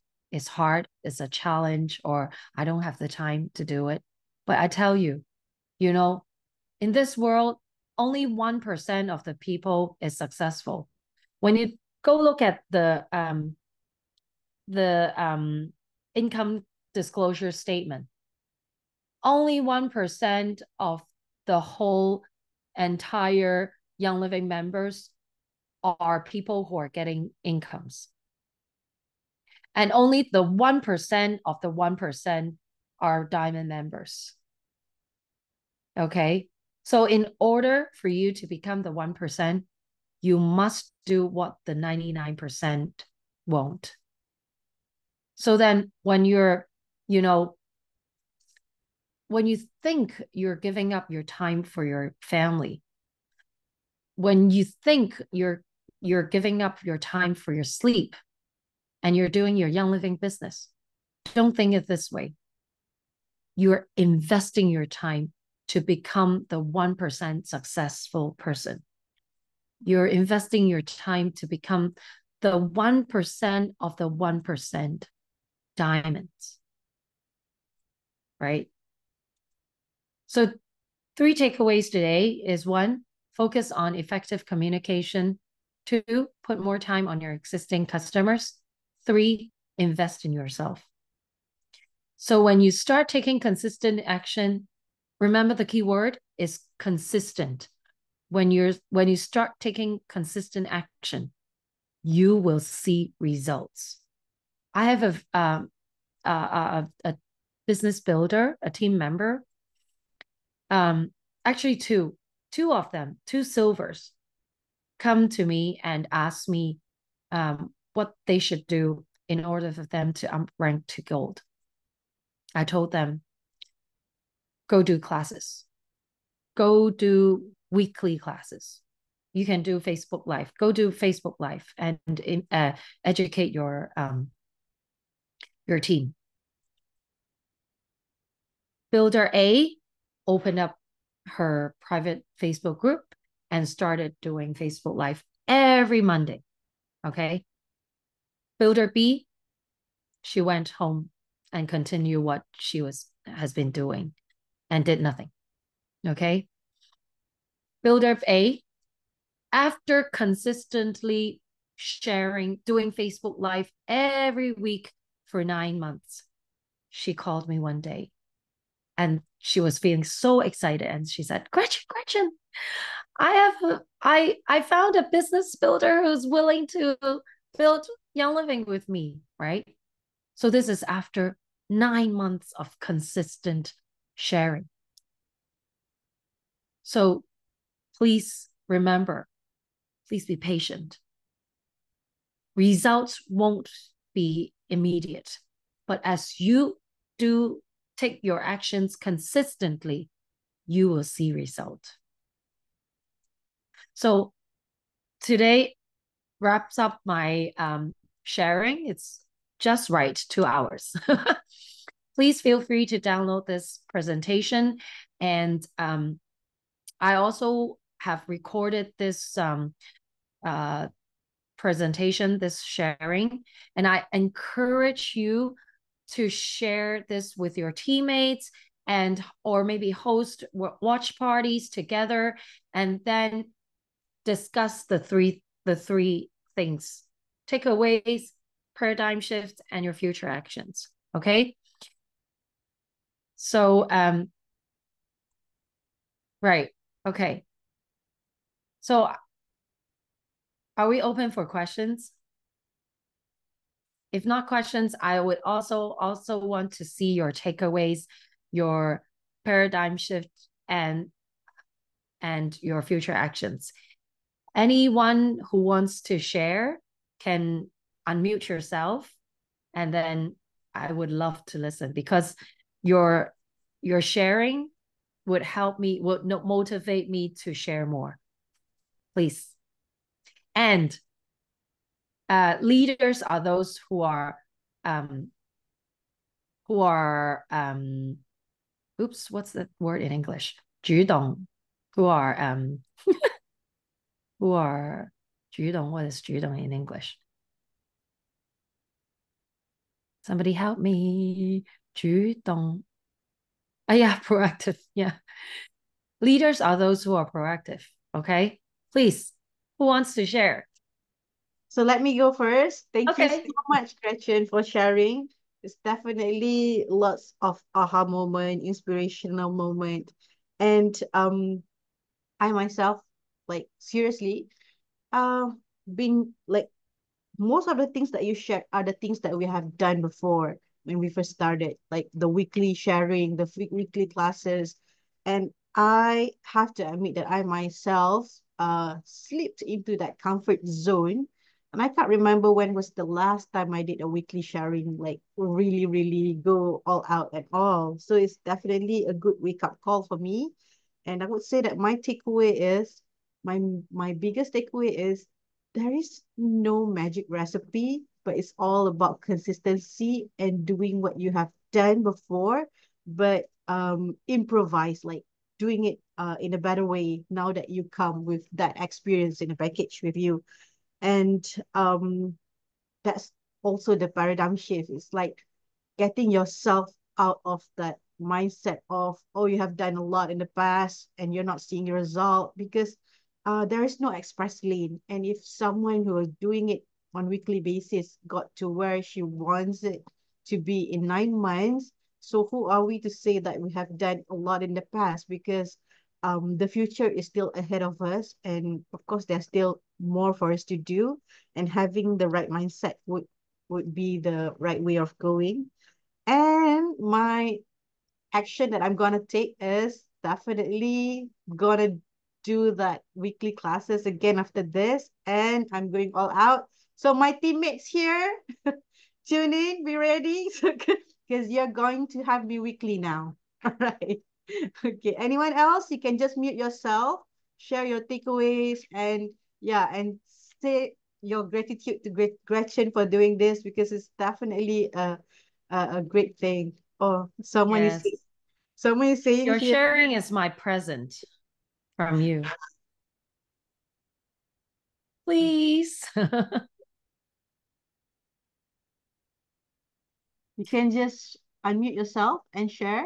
[SPEAKER 2] hard, is a challenge, or I don't have the time to do it. But I tell you, in this world, only 1% of the people is successful. When you go look at the income disclosure statement, only 1% of the whole entire Young Living members are people who are getting incomes. And only the 1% of the 1% are diamond members. Okay. So in order for you to become the 1%, you must do what the 99% won't. So then when when you think you're giving up your time for your family, when you think you're giving up your time for your sleep, and you're doing your Young Living business, don't think it this way. You're investing your time to become the 1% successful person. You're investing your time to become the 1% of the 1% diamonds, right? So 3 takeaways today is 1, focus on effective communication. 2, put more time on your existing customers. 3, invest in yourself. So when you start taking consistent action, remember the key word is consistent. When you start taking consistent action, you will see results. I have a business builder, a team member. Actually two of them, 2 silvers, come to me and ask me what they should do in order for them to rank to gold. I told them, go do classes, go do weekly classes, you can do Facebook Live. Go do Facebook Live and educate your team. Builder A opened up her private Facebook group and started doing Facebook Live every Monday. Okay. Builder B, she went home and continued what she has been doing and did nothing. Okay. Builder A, after consistently doing Facebook Live every week for 9 months, she called me one day and she was feeling so excited. And she said, Gretchen, I found a business builder who's willing to build Young Living with me, right? So this is after 9 months of consistent sharing. So please remember, please be patient. Results won't be immediate, but as you do take your actions consistently, you will see result. So today wraps up my sharing. It's just right, 2 hours. Please feel free to download this presentation. And I also have recorded this presentation, this sharing, and I encourage you to share this with your teammates and or maybe host watch parties together and then discuss the three things: takeaways, paradigm shifts, and your future actions. Okay. So right. Okay. So are we open for questions? If not questions, I would also want to see your takeaways, your paradigm shift, and your future actions. Anyone who wants to share can unmute yourself, and then I would love to listen, because your sharing would help me, would motivate me to share more. Please. And leaders are those who are oops, what's the word in English? 主动, who are who are 主动, what is 主动 in English? Somebody help me. 主动. Yeah, proactive. Yeah. Leaders are those who are proactive. Okay. Please, who wants to share?
[SPEAKER 1] So let me go first. Thank you so
[SPEAKER 2] Okay.
[SPEAKER 1] much, Gretchen, for sharing. It's definitely lots of aha moment, inspirational moment. And I myself, like seriously, been like most of the things that you shared are the things that we have done before when we first started, like the weekly sharing, the weekly classes. And I have to admit that I myself slipped into that comfort zone. And I can't remember when was the last time I did a weekly sharing, like really, really go all out at all. So it's definitely a good wake up call for me. And I would say that my takeaway is my biggest takeaway is there is no magic recipe, but it's all about consistency and doing what you have done before, but improvise, like doing it in a better way now that you come with that experience in a package with you. And that's also the paradigm shift. It's like getting yourself out of that mindset of, oh, you have done a lot in the past and you're not seeing a result, because there is no express lane. And if someone who is doing it on weekly basis got to where she wants it to be in 9 months, so who are we to say that we have done a lot in the past? Because the future is still ahead of us, and of course there's still more for us to do, and having the right mindset would be the right way of going. And my action that I'm gonna take is definitely gonna do that weekly classes again after this, and I'm going all out. So my teammates here, tune in, be ready, because you're going to have me weekly now. All right. Okay. Anyone else? You can just mute yourself. share your takeaways, and yeah, and say your gratitude to Gretchen for doing this, because it's definitely a great thing. Oh,
[SPEAKER 2] Yes.
[SPEAKER 1] someone is saying
[SPEAKER 2] Your
[SPEAKER 1] here.
[SPEAKER 2] sharing is my present from you. Please.
[SPEAKER 1] You can just unmute yourself and share.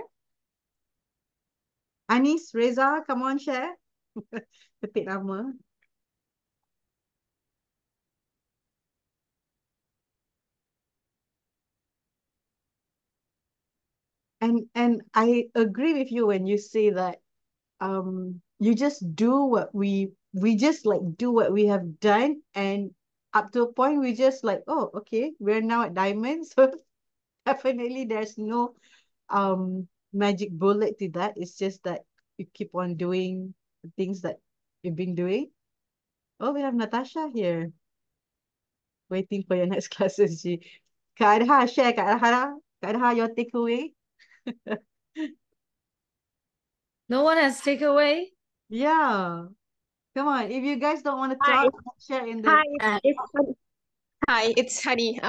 [SPEAKER 1] Anis, Reza, come on, share. Ketik nama. And I agree with you when you say that you just do what we just like do what we have done, and up to a point we just like, oh, okay, we're now at diamond. So definitely there's no magic bullet to that. It's just that you keep on doing the things that you've been doing. Oh, we have Natasha here waiting for your next classes, G. Kak Adha, share Kak Adha. Kak Adha, your takeaway.
[SPEAKER 2] No one has takeaway?
[SPEAKER 1] Yeah, come on. If you guys don't want to
[SPEAKER 3] Hi,
[SPEAKER 1] talk, share in the
[SPEAKER 3] hi, it's Honey.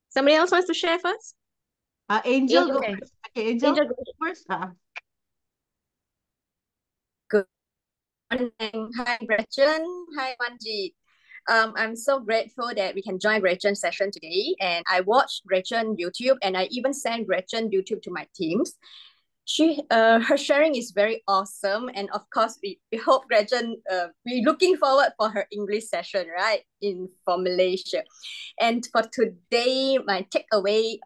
[SPEAKER 3] Somebody else wants to share first?
[SPEAKER 1] Angel, go
[SPEAKER 3] Angel,
[SPEAKER 2] Okay.
[SPEAKER 1] first. Okay, Angel,
[SPEAKER 3] Angel, go
[SPEAKER 1] first.
[SPEAKER 4] Good morning. Hi, Gretchen. Hi, Wan Jiey. I'm so grateful that we can join Gretchen's session today. And I watched Gretchen YouTube, and I even sent Gretchen YouTube to my teams. Her sharing is very awesome, and of course, we hope Gretchen. We're looking forward for her English session, right, for Malaysia. And for today, my takeaway.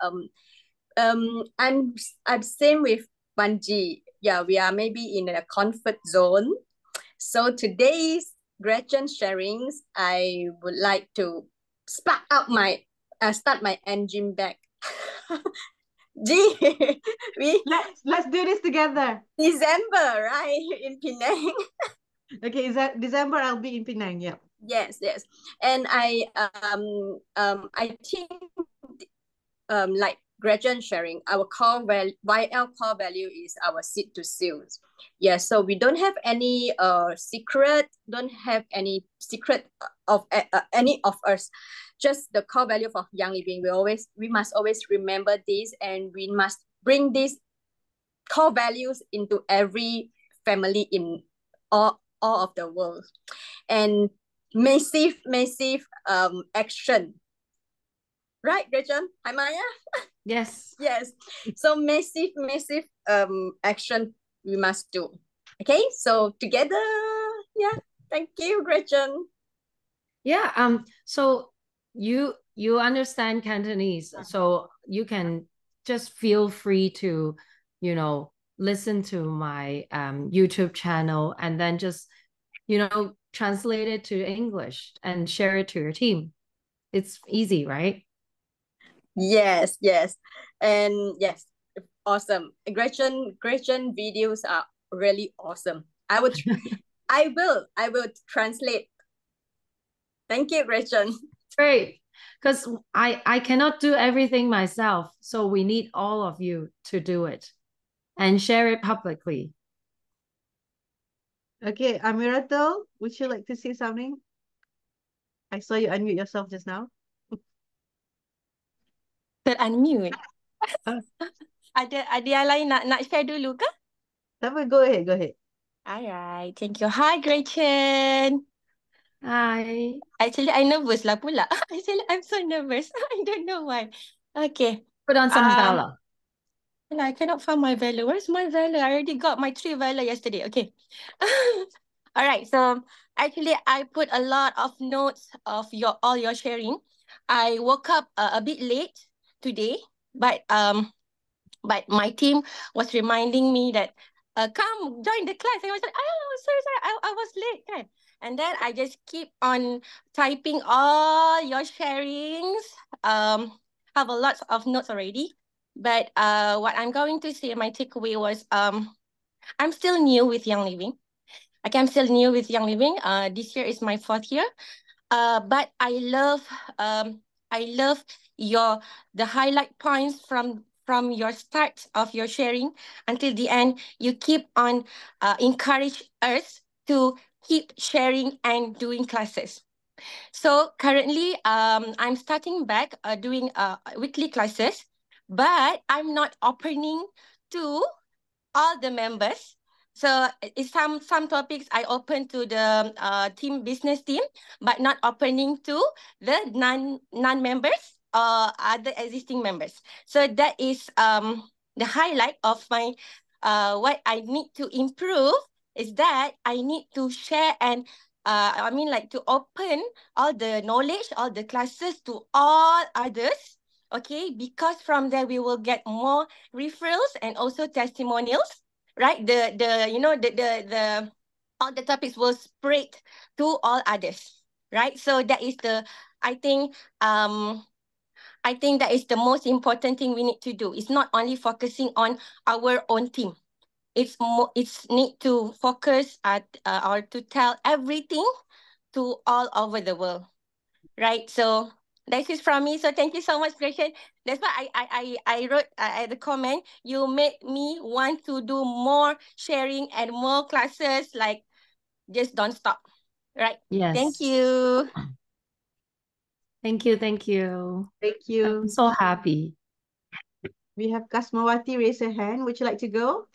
[SPEAKER 4] I'm same with Wan Jiey. Yeah, we are maybe in a comfort zone. So today's Gretchen sharings, I would like to spark up start my engine back. Gee, we
[SPEAKER 1] Let's do this together.
[SPEAKER 4] December, right, in Penang.
[SPEAKER 1] Okay, is that December? I'll be in Penang. Yeah.
[SPEAKER 4] Yes, yes. And I think like Gretchen sharing, our core value, YL core value is our seed to sales. Yeah, so we don't have any don't have any secret of any of us. Just the core value of Young Living. We must always remember this, and we must bring these core values into every family in all of the world. And massive action. Right, Gretchen? Hi, Maya?
[SPEAKER 2] Yes.
[SPEAKER 4] Yes. So massive action we must do. Okay, so together, yeah. Thank you, Gretchen.
[SPEAKER 2] Yeah. So you understand Cantonese, so you can just feel free to, listen to my YouTube channel, and then just, translate it to English and share it to your team. It's easy, right?
[SPEAKER 4] Yes, yes. And yes, awesome. Gretchen videos are really awesome. I will translate. Thank you, Gretchen.
[SPEAKER 2] Great. Because I cannot do everything myself. So we need all of you to do it and share it publicly.
[SPEAKER 1] Okay, Amiratul, would you like to say something? I saw you unmute yourself just now.
[SPEAKER 3] unmute.
[SPEAKER 1] Ah,
[SPEAKER 3] Ada yang lain nak share dulu ke?
[SPEAKER 1] tak apa, go ahead, go ahead.
[SPEAKER 3] Alright, thank you. Hi, Gretchen.
[SPEAKER 2] Hi.
[SPEAKER 3] Actually, I nervous lah pula. Actually, I'm so nervous. I don't know why. Okay.
[SPEAKER 2] Put on some valor.
[SPEAKER 3] I cannot find my valor. Where's my valor? I already got my 3 valor yesterday. Okay. All right. So actually, I put a lot of notes of all your sharing. I woke up a bit late today, but my team was reminding me that come join the class. I was like, oh, sorry, I was late, kan? And then I just keep on typing all your sharings. Have a lot of notes already. But what I'm going to say, my takeaway was I'm still new with Young Living. I'm still new with Young Living. This year is my 4th year. But I love the highlight points from your start of your sharing until the end. You keep on encourage us to keep sharing and doing classes. So currently, I'm starting back doing weekly classes, but I'm not opening to all the members. So it's some topics I open to the team business team, but not opening to the non members or other existing members. So that is the highlight of my what I need to improve is that I need to share and I mean like to open all the knowledge, all the classes to all others. Okay, because from there we will get more referrals and also testimonials, right? The you know the all the topics will spread to all others, right? So that is the I think I think that is the most important thing we need to do. It's not only focusing on our own team. It's need to focus at or to tell everything to all over the world, right? So that is from me. So thank you so much, Gretchen. That's why I wrote at the comment, you made me want to do more sharing and more classes, like just don't stop, right?
[SPEAKER 2] Yes.
[SPEAKER 3] Thank you.
[SPEAKER 2] Thank you. Thank you.
[SPEAKER 1] Thank
[SPEAKER 2] I'm
[SPEAKER 1] you.
[SPEAKER 2] so happy.
[SPEAKER 1] We have Kasmawati raise her hand. Would you like to go?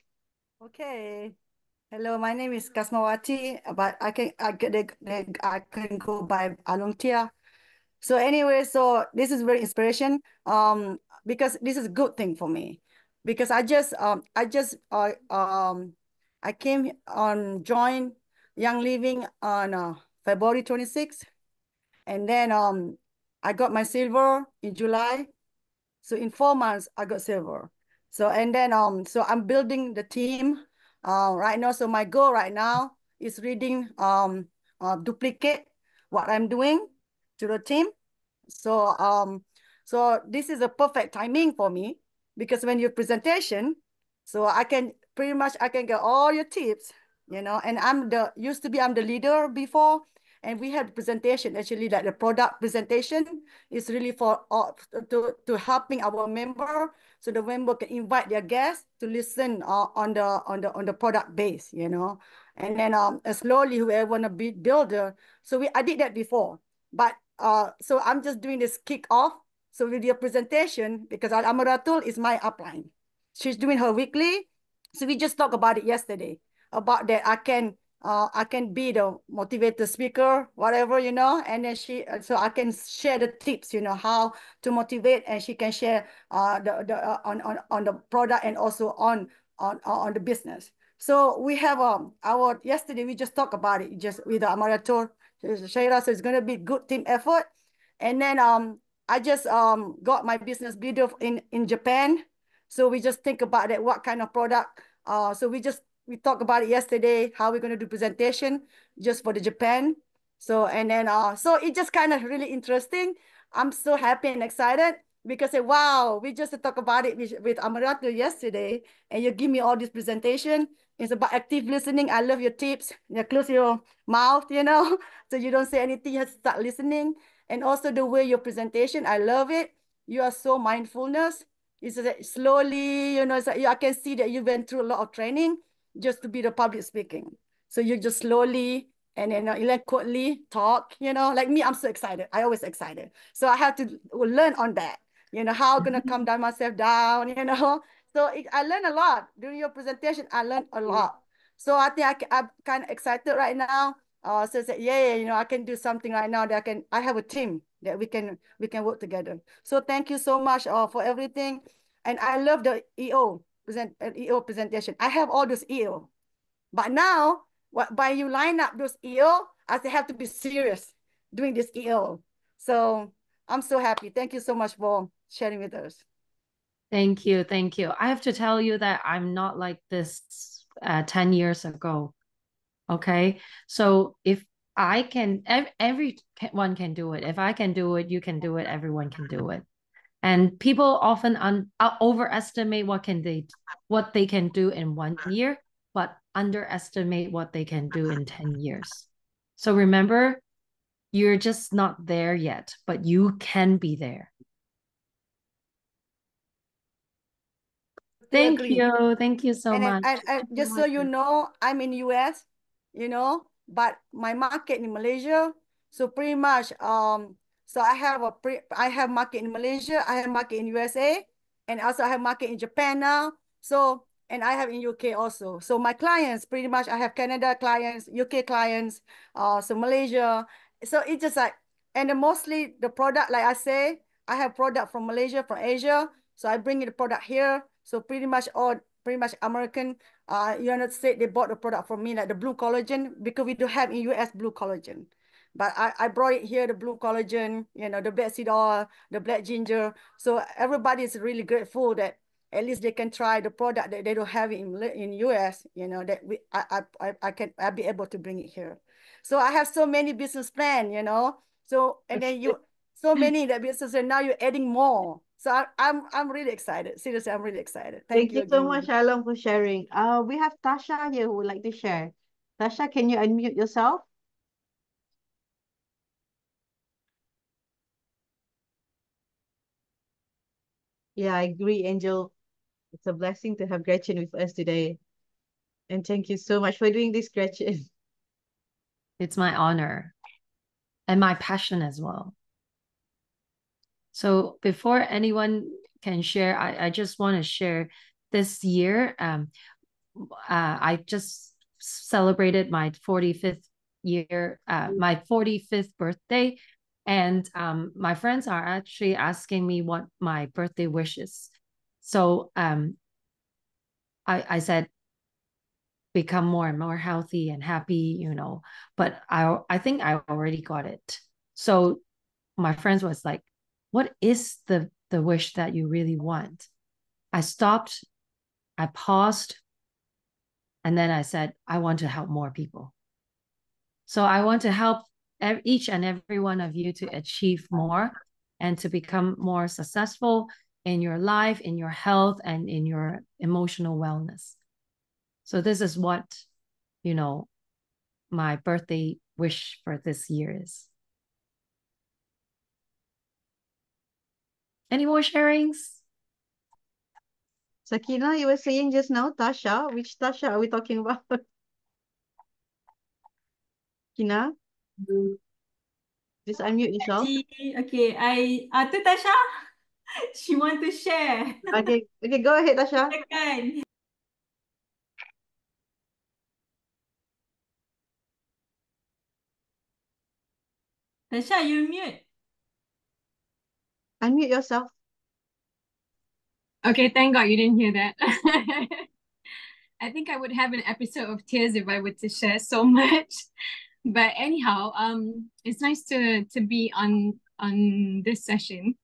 [SPEAKER 5] Okay. Hello, my name is Kasmawati, but I can go by Alungtia. So anyway, so this is very inspiration. Because this is a good thing for me, because I came on join Young Living on February 26th, and then I got my silver in July. So in 4 months, I got silver. So and then so I'm building the team right now. So my goal right now is reading duplicate what I'm doing to the team. So so this is a perfect timing for me, because when your presentation, so I can pretty much I can get all your tips, you know, and I'm the leader before, and we had presentation actually, like the product presentation is really for to helping our member, so the member can invite their guests to listen on the product base, you know, and then slowly whoever wanna be builder. So I did that before, but so I'm just doing this kick off. So with your presentation, because Amaratul is my upline, she's doing her weekly. So we just talked about it yesterday, about that I can be the motivator speaker, whatever, you know, and then so I can share the tips, you know, how to motivate, and she can share on the product and also on the business. So we have our yesterday we just talked about it just with the Amaratul Shaira, so it's gonna be good team effort. And then I just got my business builder in Japan. So we just think about that, what kind of product. So we talked about it yesterday, how we're gonna do presentation just for the Japan. So and then so it just kind of really interesting. I'm so happy and excited because wow, we just talked about it with Amarato yesterday, and you give me all this presentation. It's about active listening. I love your tips. You close your mouth, you know, so you don't say anything, you have to start listening. And also the way your presentation, I love it. You are so mindfulness. It's like slowly, you know, it's like, I can see that you went through a lot of training just to be the public speaking. So you just slowly and then eloquently talk, you know, like me, I'm so excited. I always excited. So I have to learn on that, you know, how I'm going to calm down myself down, you know. So I learned a lot during your presentation. I learned a lot. So I think I'm kind of excited right now. So it's like, yeah, you know, I can do something right now that I have a team that we can work together. So thank you so much for everything. And I love the EO presentation. I have all those EO. But now, by you line up those EO, I have to be serious doing this EO. So I'm so happy. Thank you so much for sharing with us.
[SPEAKER 2] Thank you. Thank you. I have to tell you that I'm not like this 10 years ago. Okay. So if I can, everyone can do it. If I can do it, you can do it. Everyone can do it. And people often overestimate what they can do in 1 year, but underestimate what they can do in 10 years. So remember, you're just not there yet, but you can be there. Thank you. Thank you so much.
[SPEAKER 5] And just so you know, I'm in US. you know, but my market in Malaysia, so pretty much, so I have market in Malaysia, I have market in USA, and also I have market in Japan now. So, and I have in UK also. So my clients, pretty much, I have Canada clients, UK clients, so Malaysia. So it's just like, and then mostly the product, like I say, I have product from Malaysia, from Asia. So I bring the product here. So pretty much American, United States, they bought the product from me, like the blue collagen, because we do have in US blue collagen. But I brought it here, the blue collagen, you know, the black seed oil, the black ginger. So everybody is really grateful that at least they can try the product that they don't have in US, you know, that I'll be able to bring it here. So I have so many business plan, you know. So, and then so many that business, and now you're adding more. So I'm really excited. Seriously, I'm really excited.
[SPEAKER 1] Thank
[SPEAKER 5] Thank you
[SPEAKER 1] you so
[SPEAKER 5] again.
[SPEAKER 1] much, Along, for sharing. We have Tasha here who would like to share. Tasha, can you unmute yourself? Yeah, I agree, Angel. It's a blessing to have Gretchen with us today. And thank you so much for doing this, Gretchen.
[SPEAKER 2] It's my honor and my passion as well. So before anyone can share, I just want to share this year. I just celebrated my 45th year, my 45th birthday. And my friends are actually asking me what my birthday wish is. So I said, become more and more healthy and happy, you know, but I think I already got it. So my friends was like, what is the wish that you really want? I stopped, I paused, and then I said, I want to help more people. So I want to help each and every one of you to achieve more and to become more successful in your life, in your health, and in your emotional wellness. So this is what, you know, my birthday wish for this year is. Any more sharings?
[SPEAKER 1] Sakina, you were saying just now, Tasha. Which Tasha are we talking about? Kina, just unmute yourself.
[SPEAKER 6] Okay, tu Tasha, she want to share.
[SPEAKER 1] Okay, go ahead, Tasha.
[SPEAKER 6] Silakan. Tasha, you mute.
[SPEAKER 1] Unmute yourself.
[SPEAKER 7] Okay, thank God you didn't hear that. I think I would have an episode of tears if I were to share so much. But anyhow, it's nice to be on this session.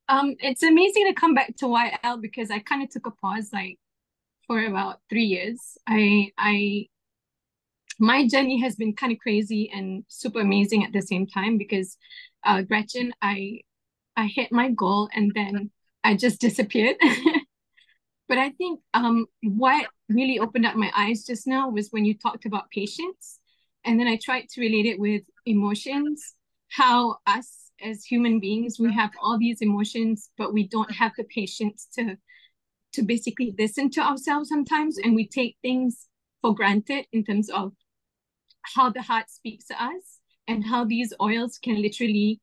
[SPEAKER 7] It's amazing to come back to YL because I kind of took a pause like for about 3 years. My journey has been kind of crazy and super amazing at the same time because Gretchen, I hit my goal and then I just disappeared. But I think what really opened up my eyes just now was when you talked about patience. And then I tried to relate it with emotions, how us as human beings, we have all these emotions, but we don't have the patience to basically listen to ourselves sometimes. And we take things for granted in terms of how the heart speaks to us and how these oils can literally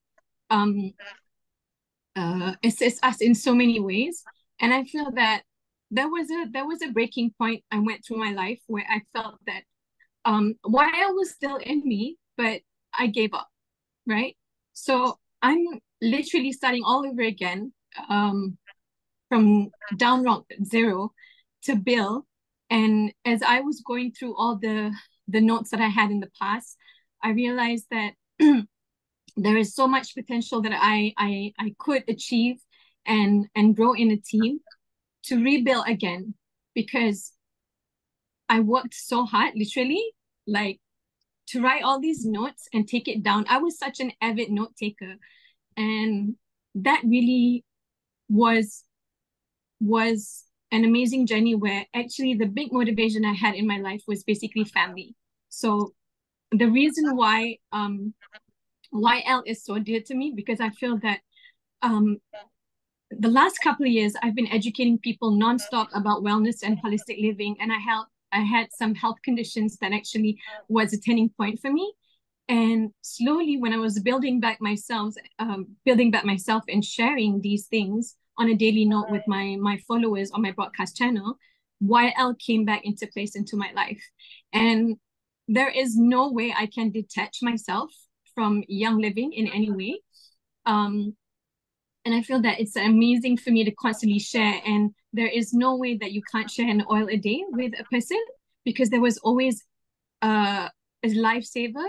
[SPEAKER 7] assist us in so many ways. And I feel that there was a breaking point I went through my life where I felt that YL was still in me, but I gave up, right? So I'm literally starting all over again, from down rock zero to build. And as I was going through all the notes that I had in the past, I realized that there is so much potential that I could achieve and grow in a team to rebuild again, because I worked so hard, literally, like to write all these notes and take it down. I was such an avid note taker, and that really was an amazing journey where actually the big motivation I had in my life was basically family. So the reason why YL is so dear to me, because I feel that the last couple of years, I've been educating people nonstop about wellness and holistic living, and I had some health conditions that actually was a turning point for me. And slowly, when I was building back myself and sharing these things on a daily note with my followers on my broadcast channel, YL came back into place into my life. And there is no way I can detach myself from Young Living in any way. And I feel that it's amazing for me to constantly share. And there is no way that you can't share an oil a day with a person, because there was always a lifesaver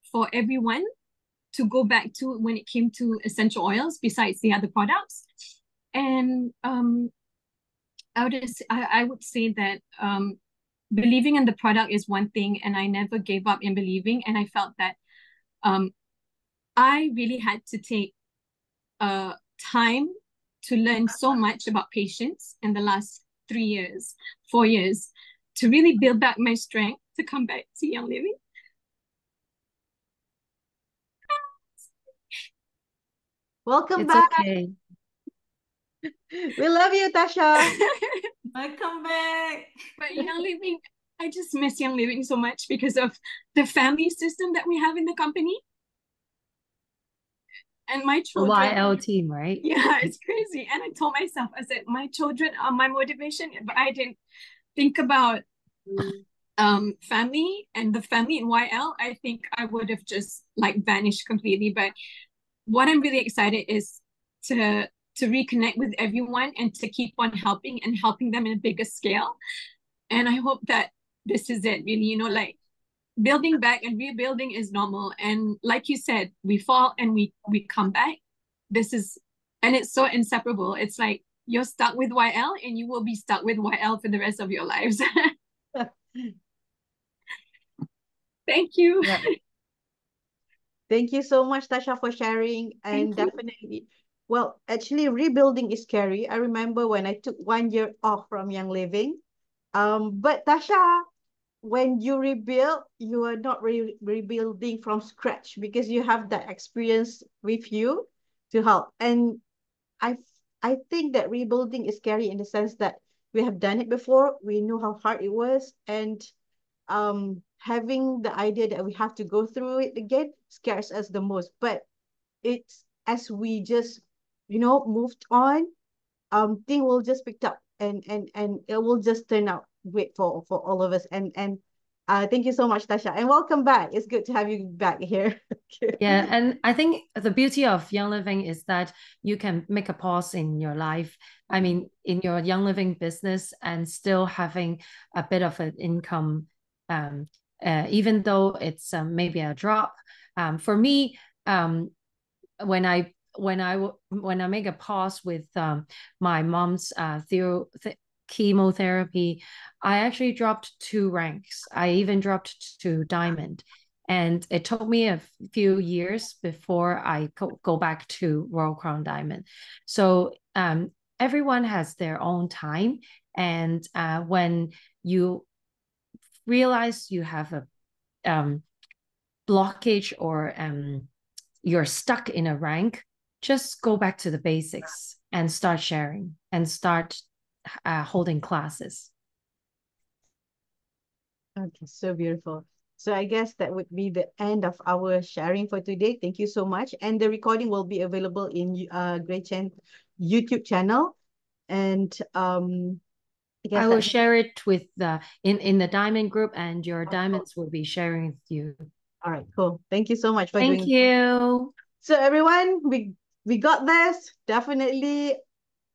[SPEAKER 7] for everyone to go back to when it came to essential oils besides the other products. And I would say that believing in the product is one thing, and I never gave up in believing. And I felt that I really had to take time to learn so much about patience in the last 4 years, to really build back my strength to come back to Young Living.
[SPEAKER 1] Welcome
[SPEAKER 2] It's
[SPEAKER 1] back.
[SPEAKER 2] okay.
[SPEAKER 1] We love you, Tasha.
[SPEAKER 6] Welcome back.
[SPEAKER 7] But Young Living, I just miss Young Living so much because of the family system that we have in the company. And my
[SPEAKER 2] The
[SPEAKER 7] children,
[SPEAKER 2] YL team, right?
[SPEAKER 7] yeah, it's crazy. And I told myself, I said, my children are my motivation. But I didn't think about family and the family in YL. I think I would have just like vanished completely. But what I'm really excited is to reconnect with everyone and to keep on helping them in a bigger scale. And I hope that this is it, really, you know, like building back and rebuilding is normal. And like you said, we fall and we come back. And it's so inseparable. It's like you're stuck with YL and you will be stuck with YL for the rest of your lives. Thank you.
[SPEAKER 1] Yeah. Thank you so much, Tasha, for sharing. And definitely, well, actually, rebuilding is scary. I remember when I took 1 year off from Young Living. But Tasha, when you rebuild, you are not rebuilding from scratch, because you have that experience with you to help. And I I think that rebuilding is scary in the sense that we have done it before. We know how hard it was, and having the idea that we have to go through it again scares us the most. But it's as we just moved on, thing will just picked up, and it will just turn out great for all of us. And thank you so much, Tasha, and welcome back. It's good to have you back here.
[SPEAKER 2] Yeah, and I think the beauty of Young Living is that you can make a pause in your life. I mean, in your Young Living business, and still having a bit of an income, even though it's maybe a drop. For me, when I make a pause with my mom's chemotherapy, I actually dropped 2 ranks. I even dropped to diamond. And it took me a few years before I go back to Royal Crown Diamond. So everyone has their own time. And when you realize you have a blockage, or you're stuck in a rank, just go back to the basics and start sharing and start holding classes.
[SPEAKER 1] Okay, so beautiful. So I guess that would be the end of our sharing for today. Thank you so much. And the recording will be available in Gretchen YouTube channel. And I guess
[SPEAKER 2] I will share it with in the diamond group, and your diamonds will be sharing with you.
[SPEAKER 1] All right, cool. Thank you so much for doing.
[SPEAKER 2] Thank you.
[SPEAKER 1] So everyone, we got this. Definitely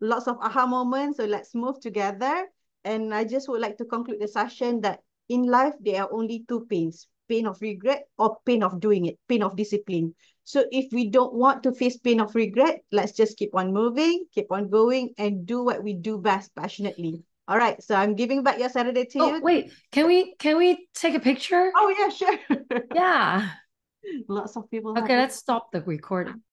[SPEAKER 1] lots of aha moments. So let's move together. And I just would like to conclude the session that in life, there are only 2 pains: pain of regret or pain of doing it, pain of discipline. So if we don't want to face pain of regret, let's just keep on moving, keep on going, and do what we do best passionately. All right, so I'm giving back your Saturday to you.
[SPEAKER 2] Wait, can we take a picture?
[SPEAKER 1] Oh yeah, sure.
[SPEAKER 2] Yeah.
[SPEAKER 1] Lots of people.
[SPEAKER 2] Okay, let's stop the recording.